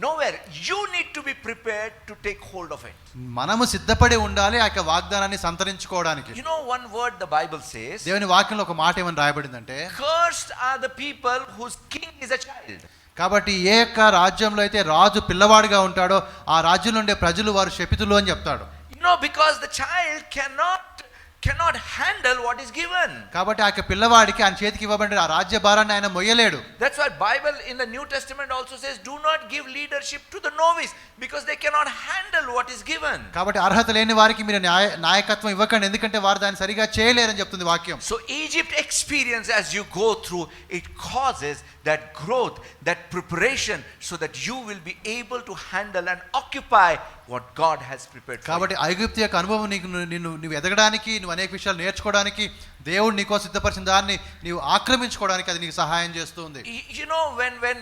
Speaker 1: Nowhere. You need to be prepared to take hold of it.
Speaker 2: మనము సిద్ధపడి ఉండాలి ఆ యొక్క వాగ్దానాన్ని సంతరించుకోవడానికి.
Speaker 1: You know, one word the Bible says,
Speaker 2: దేవుని వాక్యంలో ఒక మాట ఏమని రాయబడిందంటే,
Speaker 1: cursed are the people whose king is a child.
Speaker 2: కాబట్టి ఏ యొక్క రాజ్యంలో అయితే రాజు పిల్లవాడిగా ఉంటాడో ఆ రాజ్యంలో ఉండే ప్రజలు వారు శపితులు అని చెప్తాడు.
Speaker 1: You know, because the child cannot handle what is given.
Speaker 2: కాబట్టి ఆ యొక్క పిల్లవాడికి ఆయన చేతికి ఇవ్వబడిన ఆ రాజ్య భారాన్ని ఆయన మొయ్యలేడు.
Speaker 1: That's why Bible in the New Testament also says, do not give leadership to the novice because they cannot handle what is given.
Speaker 2: కాబట్టి అర్హత లేని వారికి మీరు నాయకత్వం ఇవ్వకండి, ఎందుకంటే వారు దాన్ని సరిగా చేయలేరని చెప్తుంది వాక్యం.
Speaker 1: So Egypt experience, as you go through, it causes that growth, that preparation, so that you will be able to handle and occupy what God has prepared for you.
Speaker 2: కాబట్టి ఐగుప్తు యొక్క అనుభవం నువ్వు ఎదగడానికి, నువ్వు అనేక విషయాలు నేర్చుకోవడానికి, దేవుడు నీకో సిద్ధపరిచిన దాన్ని నీవు ఆక్రమించుకోవడానికి అది నీకు సహాయం చేస్తుంది.
Speaker 1: You know,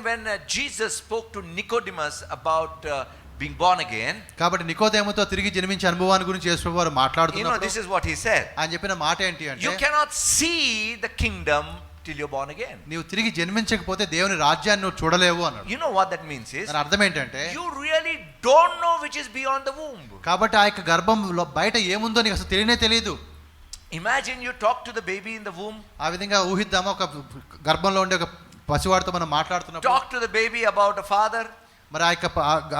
Speaker 1: when Jesus spoke to Nicodemus about being born again,
Speaker 2: కాబట్టి నికోదేముతో తిరిగి జన్మించే అనుభవాన్ని గురించి యేసు వారు మాట్లాడుతున్నారు.
Speaker 1: you know, this is what he said.
Speaker 2: ఆయన చెప్పిన మాట ఏంటి అంటే,
Speaker 1: You cannot see the kingdom till you're born again.
Speaker 2: నీవు తిరిగి జన్మించకపోతే దేవుని రాజ్యాన్ని నువ్వు చూడలేవు అన్నాడు.
Speaker 1: You know what that means is,
Speaker 2: దాని అర్థం ఏంటంటే,
Speaker 1: you really don't know which is beyond the womb.
Speaker 2: కాబట్టి ఆ యొక్క గర్భంలో బయట ఏముందో నీకు అసలు తెలియనే తెలియదు.
Speaker 1: Imagine you talk to the baby in the womb.
Speaker 2: ఆ విధంగా ఊహిద్దామా, ఒక గర్భంలో ఉండే ఒక పసివాడితో మనం మాట్లాడుతున్నప్పుడు,
Speaker 1: Talk to the baby about a father.
Speaker 2: మరి ఆ యొక్క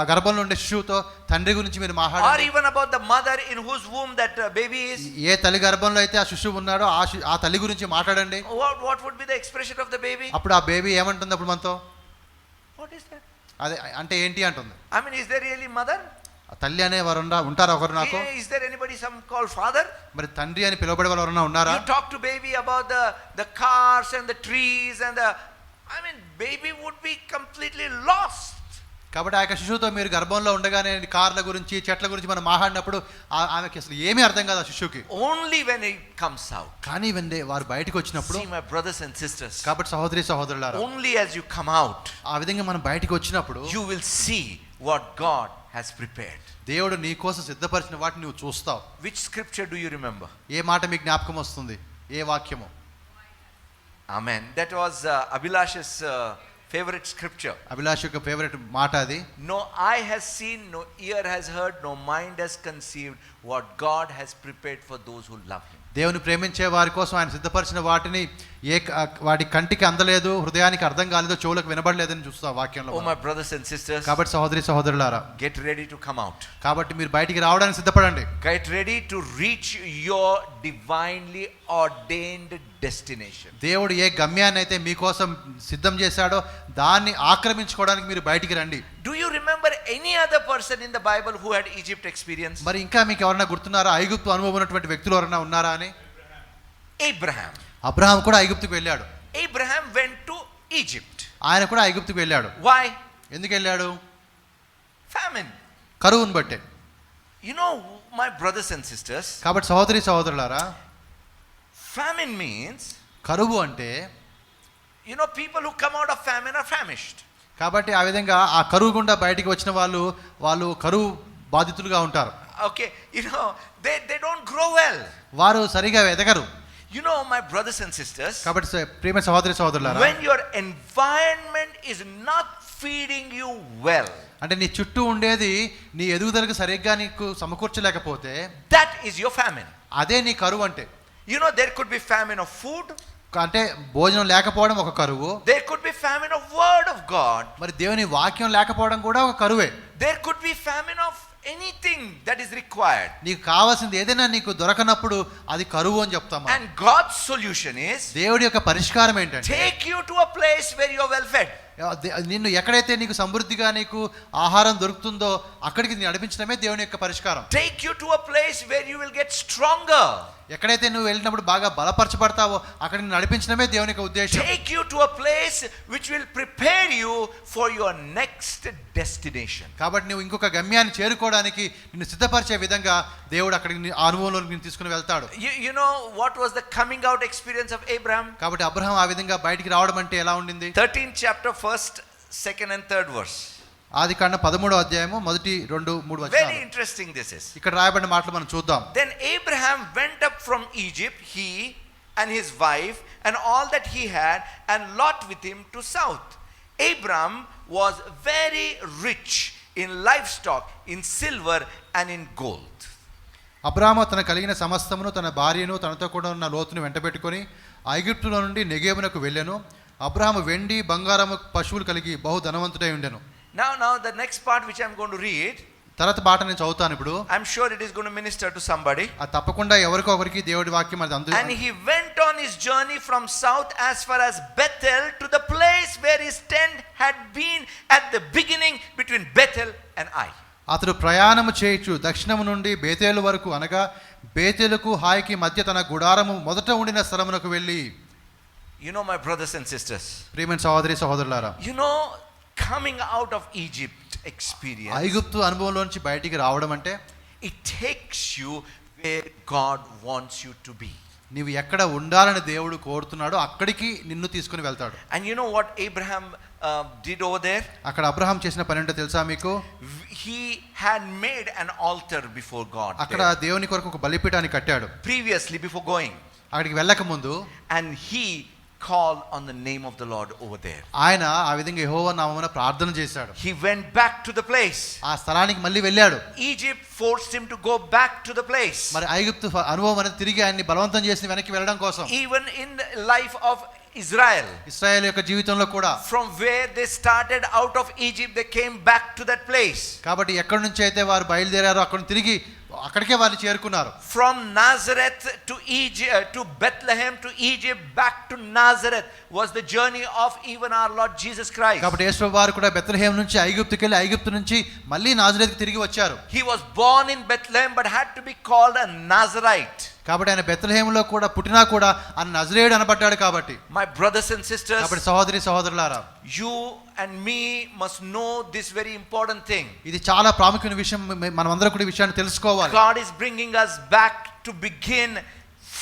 Speaker 2: గర్భంలో ఉండే శిశువుతో తండ్రి గురించి మీరు
Speaker 1: Or
Speaker 2: మాట్లాడాలి.
Speaker 1: even about the mother in whose womb that baby is.
Speaker 2: ఏ తల్లి గర్భంలో అయితే ఆ శిశువు ఉన్నాడో ఆ తల్లి గురించి మాట్లాడండి.
Speaker 1: What would be the expression of the baby?
Speaker 2: అప్పుడు ఆ బేబీ ఏమంటుంది అప్పుడు మనతో?
Speaker 1: What is that?
Speaker 2: అదే అంటే ఏంటి అంటుంది.
Speaker 1: I mean, is there really mother?
Speaker 2: తల్లి అనే వారు ఉంటారా ఒకరు నాకు?
Speaker 1: Is there anybody some called father?
Speaker 2: మరి తండ్రి అని పిలువబడే వాళ్ళు ఎవరైనా ఉన్నారా?
Speaker 1: You talk to baby about the cars and the trees and baby would be completely lost.
Speaker 2: కాబట్టి ఆ యొక్క శిశువుతో మీరు గర్భంలో ఉండగానే కార్ల గురించి చెట్ల గురించి మనం మాట్లాడినప్పుడు ఆమెకి అసలు ఏమీ అర్థం కాదు ఆ శిశువుకి.
Speaker 1: Only when it comes out.
Speaker 2: కానీ వారు బయటకు వచ్చినప్పుడు,
Speaker 1: See, my brothers and sisters,
Speaker 2: కాబట్టి సహోదరి సహోదరులారా,
Speaker 1: only as you come out,
Speaker 2: ఆ విధంగా మనం బయటకు వచ్చినప్పుడు
Speaker 1: you will see what God has prepared.
Speaker 2: దేవుడు నీ కోసం సిద్ధపరిచిన వాటిని నువ్వు చూస్తావు.
Speaker 1: Which scripture do you remember?
Speaker 2: ఏ మాట మీకు జ్ఞాపకం వస్తుంది? ఏ వాక్యము?
Speaker 1: Amen. That was Abhilash's favorite scripture.
Speaker 2: Abhilash యొక్క ఫేవరెట్ మాట అది.
Speaker 1: No eye has seen, no ear has heard, no mind has conceived what God has prepared for those who love him.
Speaker 2: దేవుని ప్రేమించే వారి కోసం ఆయన సిద్ధపరిచిన వాటిని వాటి కంటికి అందలేదు, హృదయానికి అర్థం కాలేదో, చెవులకు వినబడలేదని చూస్తాం వాక్యంలో.
Speaker 1: Oh, my brothers and sisters,
Speaker 2: కాబట్టి సహోదరి సహోదరులారా,
Speaker 1: get ready to come out.
Speaker 2: కాబట్టి మీరు బయటికి రావడానికి సిద్ధపడండి.
Speaker 1: Get ready to reach your divinely ordained destination.
Speaker 2: దేవుడు ఏ గమ్యాన్ని అయితే మీకోసం సిద్ధం చేశాడో దాన్ని ఆక్రమించుకోవడానికి మీరు బయటికి రండి.
Speaker 1: Do you remember any other person in the Bible who had Egypt experience?
Speaker 2: మరి ఇంకా మీకు ఎవరైనా గుర్తున్నారా ఐగుప్తు అనుభవం ఉన్నటువంటి వ్యక్తులు ఎవరైనా ఉన్నారా అని?
Speaker 1: Abraham.
Speaker 2: అబ్రహాం కూడా ఐగుప్తుకు వెళ్ళాడు.
Speaker 1: Abraham went to Egypt.
Speaker 2: ఆయన కూడా ఐగుప్తుకు వెళ్ళాడు.
Speaker 1: Why?
Speaker 2: ఎందుకు వెళ్ళాడు?
Speaker 1: Famine.
Speaker 2: కరువును బట్టే.
Speaker 1: You know, my brothers and sisters,
Speaker 2: కాబట్టి సహోదరి సహోదరులారా,
Speaker 1: famine means,
Speaker 2: కరువు అంటే,
Speaker 1: you know, people who come out of famine are famished.
Speaker 2: కాబట్టి ఆ విధంగా ఆ కరువు గుండా బయటికి వచ్చిన వాళ్ళు కరువు బాధితులుగా ఉంటారు.
Speaker 1: Okay, you know, they don't grow well.
Speaker 2: వారు సరిగా ఎదగరు.
Speaker 1: You know, my brothers and sisters,
Speaker 2: కాబట్టి ప్రియమైన సహోదరి సహోదరులారా,
Speaker 1: when your environment is not feeding you well,
Speaker 2: అంటే నీ చుట్టూ ఉండేది నీ ఎదుగుదలకు సరిగ్గా నీకు సమకూర్చలేకపోతే,
Speaker 1: that is your famine.
Speaker 2: అదే నీ కరువు అంటే.
Speaker 1: You know, there could be famine of food.
Speaker 2: అంటే భోజనం లేకపోవడం ఒక కరువు,
Speaker 1: There could be famine of word of God.
Speaker 2: మరి దేవుని వాక్యం లేకపోవడం కూడా ఒక కరువే.
Speaker 1: There could be famine of anything that is required.
Speaker 2: నీకు కావాల్సింది ఏదైనా నీకు దొరకనప్పుడు అది కరువు అని చెప్తాం.
Speaker 1: And God's solution is,
Speaker 2: దేవుడి యొక్క పరిష్కారం ఏంటంటే,
Speaker 1: take you to a place where you are well fed.
Speaker 2: నిన్ను ఎక్కడైతే నీకు సమృద్ధిగా నీకు ఆహారం దొరుకుతుందో అక్కడికి నడిపించడమే దేవుని యొక్క పరిష్కారం.
Speaker 1: Take you to a place where you will get stronger.
Speaker 2: ఎక్కడైతే నువ్వు వెళ్ళినప్పుడు బాగా బలపరచబడతావో అక్కడికి నడిపించడమే దేవుని యొక్క ఉద్దేశం.
Speaker 1: Take you to a place which will prepare you for your next destination.
Speaker 2: కాబట్టి నువ్వు ఇంకొక గమ్యాన్ని చేరుకోవడానికి నిన్ను సిద్ధపరిచే విధంగా దేవుడు అక్కడికి ఆ అనుభవంలోకి నిన్ను తీసుకుని వెళ్తాడు.
Speaker 1: You know what was the coming out experience of Abraham?
Speaker 2: కాబట్టి అబ్రహాం ఆ విధంగా బయటికి రావడం అంటే ఎలా ఉండింది?
Speaker 1: 13th chapter, 1st, 2nd and 3rd verse.
Speaker 2: ఆదికాండం 13వ అధ్యాయము 1, 2, 3
Speaker 1: Very
Speaker 2: వచనాలు.
Speaker 1: interesting this is.
Speaker 2: ఇక్కడ రాయబడిన మాటలు మనం చూద్దాం.
Speaker 1: Then Abraham went up from Egypt, he and his wife and all that he had, and Lot with him to south. Abraham was very rich in livestock, in silver and in gold.
Speaker 2: అబ్రాహాము తన కలిగిన సమస్తమును తన భార్యను తనతో కూడా ఉన్న లోతును వెంటబెట్టుకొని ఐగుప్తులో నుండి నెగేబునకు వెళ్ళెను. అబ్రాహాము వెండి బంగారము పశువులు కలిగి బహు ధనవంతుడై ఉండెను.
Speaker 1: Now the next part which I'm going to read,
Speaker 2: తర్వాత పాట నేను చదువుతాను ఇప్పుడు.
Speaker 1: I'm sure it is going to minister to somebody.
Speaker 2: అది తప్పకుండా ఎవరికో ఒకరికి దేవుడి వాక్యం అది అందు.
Speaker 1: And he went on his journey from south as far as Bethel, to the place where his tent had been at the beginning, between Bethel and Ai.
Speaker 2: అతడు ప్రయాణము చేయుచు దక్షిణము నుండి బేతేలు వరకు, అనగా బేతేలుకు హాయికి మధ్య తన గుడారము మొదట ఉండిన స్థలమునకు వెళ్ళి.
Speaker 1: You know, my brothers and sisters,
Speaker 2: ప్రియమైన సహోదరి సహోదరులారా,
Speaker 1: you know, coming out of Egypt experience,
Speaker 2: ఐగుప్తు అనుభవంలోంచి బయటికి రావడం అంటే,
Speaker 1: it takes you where God wants you to be.
Speaker 2: నీవు ఎక్కడ ఉండాలని దేవుడు కోరుతున్నాడో అక్కడికి నిన్ను తీసుకుని వెళ్తాడు.
Speaker 1: And you know what Abraham did over there?
Speaker 2: అక్కడ అబ్రహాం చేసిన పని ఏంటో తెలుసా మీకు?
Speaker 1: He had made an altar before God
Speaker 2: అక్కడ దేవుని కొరకు ఒక బలిపీఠాన్ని కట్టాడు
Speaker 1: previously, before going.
Speaker 2: అక్కడికి వెళ్ళక ముందు.
Speaker 1: And he called on the name of the Lord over there.
Speaker 2: ఆయన ఆ విధంగా యెహోవా నామమున ప్రార్థన చేశాడు.
Speaker 1: He went back to the place.
Speaker 2: ఆ స్థలానికి మళ్ళీ వెళ్ళాడు.
Speaker 1: Egypt forced him to go back to the place.
Speaker 2: మరి ఐగుప్తు అనుభవం అనేది తిరిగి ఆయన్ని బలవంతం చేసి వెనక్కి వెళ్ళడం కోసం.
Speaker 1: Even in the life of Israel,
Speaker 2: ఇశ్రాయేలు యొక్క జీవితంలో కూడా,
Speaker 1: from where they started out of Egypt, they came back to that place.
Speaker 2: కాబట్టి ఎక్కడి నుంచి అయితే వారు బయలుదేరారో అక్కడ తిరిగి అక్కడికే వాళ్ళు చేరుకున్నారు.
Speaker 1: From Nazareth to Egypt, to Bethlehem to Egypt, back to Nazareth was the journey of even our Lord Jesus Christ.
Speaker 2: కాబట్టి యేసు వారు కూడా బెత్లెహేం నుంచి ఐగుప్తుకి వెళ్ళి ఐగుప్తు నుంచి మళ్ళీ నాజరేతుకి తిరిగి వచ్చారు.
Speaker 1: He was born in Bethlehem but had to be called a Nazarite.
Speaker 2: కాబట్టి ఆయన బెత్లెహేంలో కూడా పుట్టినా కూడా ఆయన నజరేయుడు అనబడ్డాడు. కాబట్టి
Speaker 1: My brothers and sisters,
Speaker 2: కాబట్టి సహోదరి సహోదరులారా,
Speaker 1: you and me must know this very important thing.
Speaker 2: ఇది చాలా ప్రాముఖ్యమైన విషయం. మనమందరం కూడా ఈ విషయాన్ని తెలుసుకోవాలి.
Speaker 1: God is bringing us back to begin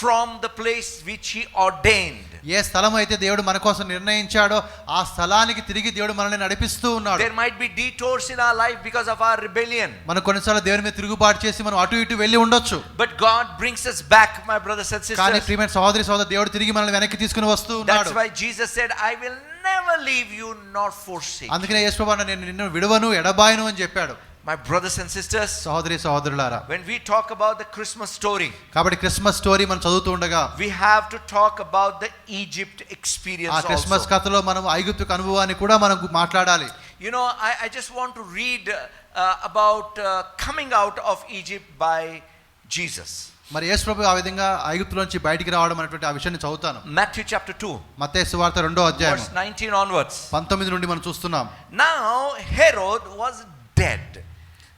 Speaker 1: from the place which he ordained.
Speaker 2: ఏ స్థలం అయితే దేవుడు మన కోసం నిర్ణయించాడో ఆ స్థలానికి తిరిగి దేవుడు మనల్ని నడిపిస్తూ ఉన్నాడు.
Speaker 1: There might be detours in our life because of our rebellion.
Speaker 2: మనం కొన్నిసార్లు దేవుని మీద తిరుగుబాటు చేసి మనం అటు ఇటు వెళ్ళి ఉండొచ్చు.
Speaker 1: But God brings us back, my brothers and sisters.
Speaker 2: కానీ ప్రియమైన సహోదరి సహోదరు, దేవుడు తిరిగి మనల్ని వెనక్కి తీసుకుని వస్తూ ఉన్నాడు.
Speaker 1: That's why Jesus said, I will never leave you nor forsake.
Speaker 2: అందుకనే యేసు ప్రభువు నేను నిన్ను విడువను ఎడబాయను అని చెప్పాడు.
Speaker 1: My brothers and sisters,
Speaker 2: సహోదరి సహోదరులారా,
Speaker 1: when we talk about the Christmas story,
Speaker 2: కాబట్టి క్రిస్మస్ స్టోరీ మనం చదువుతూ ఉండగా
Speaker 1: we have to talk about the Egypt experience
Speaker 2: ఆ క్రిస్మస్
Speaker 1: also.
Speaker 2: కథలో మనం ఐగుప్తు అనుభవాన్ని కూడా మనం మాట్లాడాలి.
Speaker 1: You know, I just want to read about coming out of Egypt by Jesus.
Speaker 2: మరి యేసు ప్రభువు ఆ విధంగా ఐగుప్తులోంచి బయటికి రావడం అనేటువంటి ఆ విషయాన్ని చదువుతాను.
Speaker 1: Matthew chapter 2,
Speaker 2: మత్తయి సువార్త 2వ అధ్యాయం
Speaker 1: verse 19 onwards.
Speaker 2: 19 నుండి మనం చూస్తున్నాం.
Speaker 1: Now Herod was dead.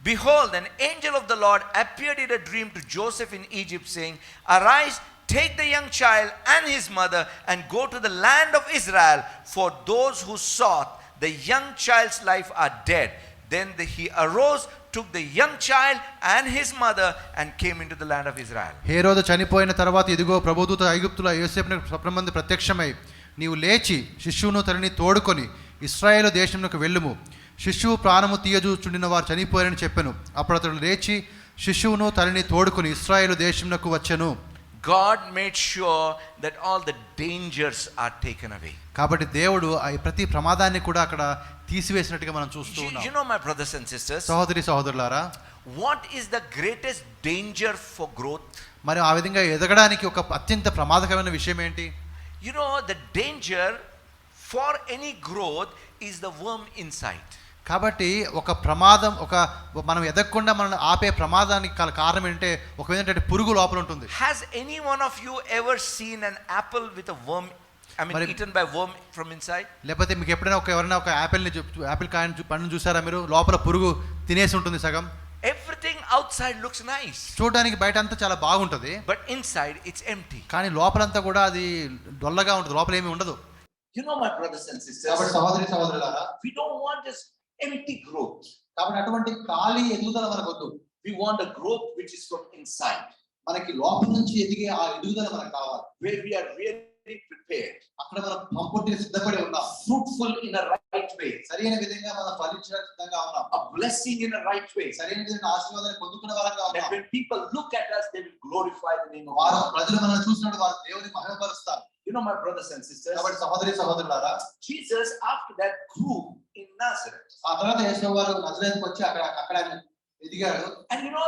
Speaker 1: Behold, an angel of the Lord appeared in a dream to Joseph in Egypt, saying, Arise, take the young child and his mother, and go to the land of Israel, for those who sought the young child's life are dead. Then he arose, took the young child and his mother, and came into the land of Israel.
Speaker 2: హేరోదు చనిపోయిన తర్వాత ఇదిగో ప్రభుదూత ఐగుప్తులో యోసేపునకు స్వప్నమందు ప్రత్యక్షమై, నీవు లేచి శిశువును తనని తోడుకొని ఇశ్రాయేలు దేశమునకు వెళ్ళుము. శిశువు ప్రాణము తీయజూచుండిన వారు చనిపోయారని చెప్పెను. అప్పుడు అతడు లేచి శిశువును తనని తోడుకొని ఇశ్రాయేలు దేశమునకు వచ్చెను.
Speaker 1: God made sure that all the dangers are taken away.
Speaker 2: కాబట్టి దేవుడు ప్రతి ప్రమాదాన్ని కూడా అక్కడ తీసివేసినట్టుగా మనం చూస్తూ ఉన్నాం.
Speaker 1: You know, my brothers and sisters,
Speaker 2: సహోదరి సహోదరులారా,
Speaker 1: what is the greatest danger for growth?
Speaker 2: మరి ఆ విధంగా ఎదగడానికి ఒక అత్యంత ప్రమాదకరమైన విషయం ఏంటి?
Speaker 1: You know, the danger for any growth is the worm inside.
Speaker 2: కాబట్టి ఒక ప్రమాదం, ఒక మనం ఎదగకుండా మనం ఆపే ప్రమాదానికి కారణం ఏంటంటే ఒక ఏంటంటే పురుగు లోపల ఉంటుంది.
Speaker 1: Has any one of you ever seen an apple with a worm, eaten by worm from inside?
Speaker 2: లేకపోతే మీకు ఎప్పుడైనా ఎవరైనా ఒక యాపిల్ కాయను పండును చూసారా మీరు? లోపల పురుగు తినేసి ఉంటుంది సగం.
Speaker 1: Everything outside looks nice.
Speaker 2: చూడడానికి బయట అంతా చాలా బాగుంటది.
Speaker 1: But inside it's empty.
Speaker 2: కానీ లోపలంతా కూడా అది డొల్లగా ఉంటుంది. లోపల ఏమీ ఉండదు.
Speaker 1: You know, my brothers and sisters,
Speaker 2: కాబట్టి సహోదరి సహోదరులారా,
Speaker 1: we don't want this empty growth.
Speaker 2: కాబట్టి అటువంటి ఖాళీ ఎదుగుదల మనకు వద్దు.
Speaker 1: We want a growth which is from inside.
Speaker 2: మనకి లోపల నుంచి ఎదిగే ఆ ఎదుగుదల మనకు కావాలి.
Speaker 1: Where we are really prepared.
Speaker 2: అక్కడ మనం సంపూర్తిగా సిద్ధపడి ఉన్నాం.
Speaker 1: Fruitful in a right way.
Speaker 2: సరైన విధంగా మనం ఫలించడానికి సిద్ధంగా ఉన్నాం.
Speaker 1: A blessing in a right way.
Speaker 2: సరైన విధంగా ఆశీర్వాదాన్ని పొందుకునే వారంగా ఉన్నాం.
Speaker 1: That when people look at us, they will glorify the name of
Speaker 2: వారు
Speaker 1: God.
Speaker 2: ప్రజలు మనల్ని చూసినప్పుడు వారు దేవుని మహిమపరుస్తారు.
Speaker 1: You know, my brothers and sisters,
Speaker 2: కాబట్టి సహోదరి సహోదరులారా,
Speaker 1: Jesus after that grew in Nazareth.
Speaker 2: ఆ తర్వాత యేసు వారు నజరేతుకు వచ్చి అక్కడ ఎదిగాడు.
Speaker 1: And you know,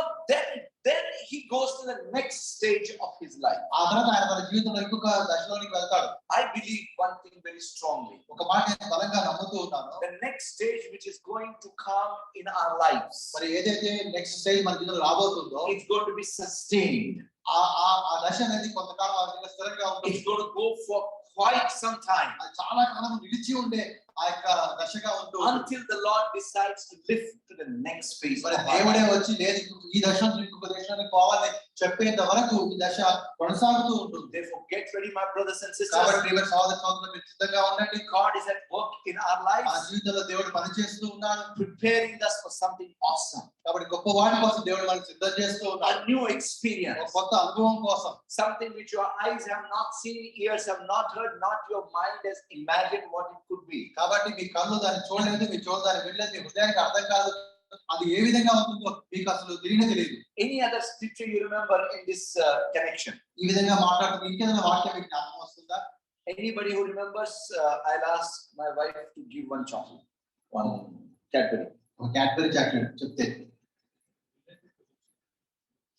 Speaker 1: then he goes to the next stage of his life.
Speaker 2: ఆ తర్వాత ఆయన తన జీవితంలో ఇంకొక దశలోనికి వెళ్తాడు.
Speaker 1: I believe one thing very strongly.
Speaker 2: ఒక మాట నేను బలంగా నమ్ముతూ ఉన్నాను.
Speaker 1: The next stage which is going to come in our lives,
Speaker 2: మరి ఏదైతే నెక్స్ట్ స్టేజ్ మన జీవితంలో రాబోతుందో,
Speaker 1: it's going to be sustained.
Speaker 2: ఆ దశ అనేది కొంతకాలం ఆ విధంగా స్థిరంగా ఉంటుంది.
Speaker 1: It's going to go for quite some time.
Speaker 2: అది చాలా కాలం నిలిచి ఉండే ఆ యొక్క దశగా ఉంటుంది.
Speaker 1: Until the Lord decides to lift to the next phase.
Speaker 2: మరి దేవుడే వచ్చి లేదు ఈ దశ నుంచి ఇంకొక దశలోకి పోవాలని చెప్పేంత వరకు ఈ దశ కొనసాగుతూ ఉంటుంది.
Speaker 1: Therefore, get ready, my brothers and sisters.
Speaker 2: కాబట్టి ప్రియమైన సహోదర సహోదరులు, మీరు సిద్ధంగా ఉండండి.
Speaker 1: God is at work in our lives.
Speaker 2: ఆ జీవితంలో దేవుడు పని చేస్తూ ఉన్నాడు,
Speaker 1: preparing us for something awesome.
Speaker 2: కాబట్టి గొప్ప వాటి కోసం దేవుడు మనల్ని సిద్ధం చేస్తూ ఉన్నాడు.
Speaker 1: A new experience.
Speaker 2: ఒక కొత్త అనుభవం కోసం.
Speaker 1: Something which your eyes have not seen, ears have not heard, not your mind has imagined what it could be.
Speaker 2: కాబట్టి మీ కళ్ళు దాన్ని చూడలేదు, మీ చెవులు దాన్ని వినలేదు, మీ హృదయానికి అర్థం కాదు అది ఏ విధంగా ఉంటుందో మీకు అసలు తెలియదు.
Speaker 1: Any other scripture you remember in this connection?
Speaker 2: ఈ విధంగా మాట్లాడుతూ ఇంకేదైనా వాక్యం మీకు జ్ఞాపకం వస్తుందా?
Speaker 1: Anybody who remembers, I'll ask my wife to give one chocolate, one Cadbury.
Speaker 2: ఒక క్యాడ్బరీ చాక్లెట్ చెప్తే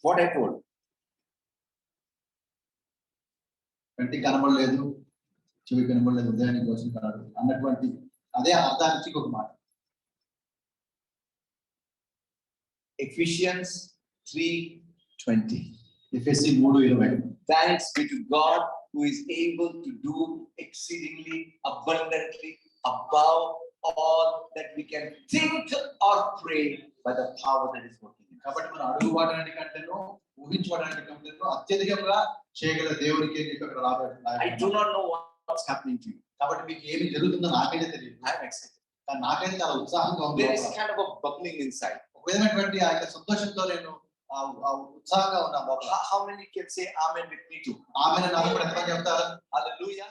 Speaker 1: What I told.
Speaker 2: కంటికి కనబడలేదు, చెవి కనబడలేదు, హృదయానికి కోసం కాదు అన్నటువంటి అదే అర్థానికి ఒక మాట.
Speaker 1: Ephesians 3:20.
Speaker 2: ఎఫెసీ 3:20.
Speaker 1: Thanks be to God who is able to do exceedingly abundantly above all that we can think or pray by the power that is working in us.
Speaker 2: కాబట్టి మనం అడుగువాటి కంటేనో ఊహించుకోవడానికి కంటేనో అత్యధికంగా చేయగల దేవుడికి ఇక్కడ రాబోతుంది.
Speaker 1: I do not know what's happening to you.
Speaker 2: కాబట్టి మీకు ఏమి జరుగుతుందో నాకైతే తెలియదు.
Speaker 1: I am excited.
Speaker 2: కానీ నాకైతే చాలా ఉత్సాహంగా ఉంది.
Speaker 1: There is kind of a bubbling inside.
Speaker 2: ఒక విధమైనటువంటి ఆ యొక్క సంతోషంతో నేను ఉత్సాహంగా ఉన్నాను.
Speaker 1: How many can say amen with me too?
Speaker 2: ఆమెను నాకు కూడా ఎంతమంది చెప్తారు?
Speaker 1: Hallelujah.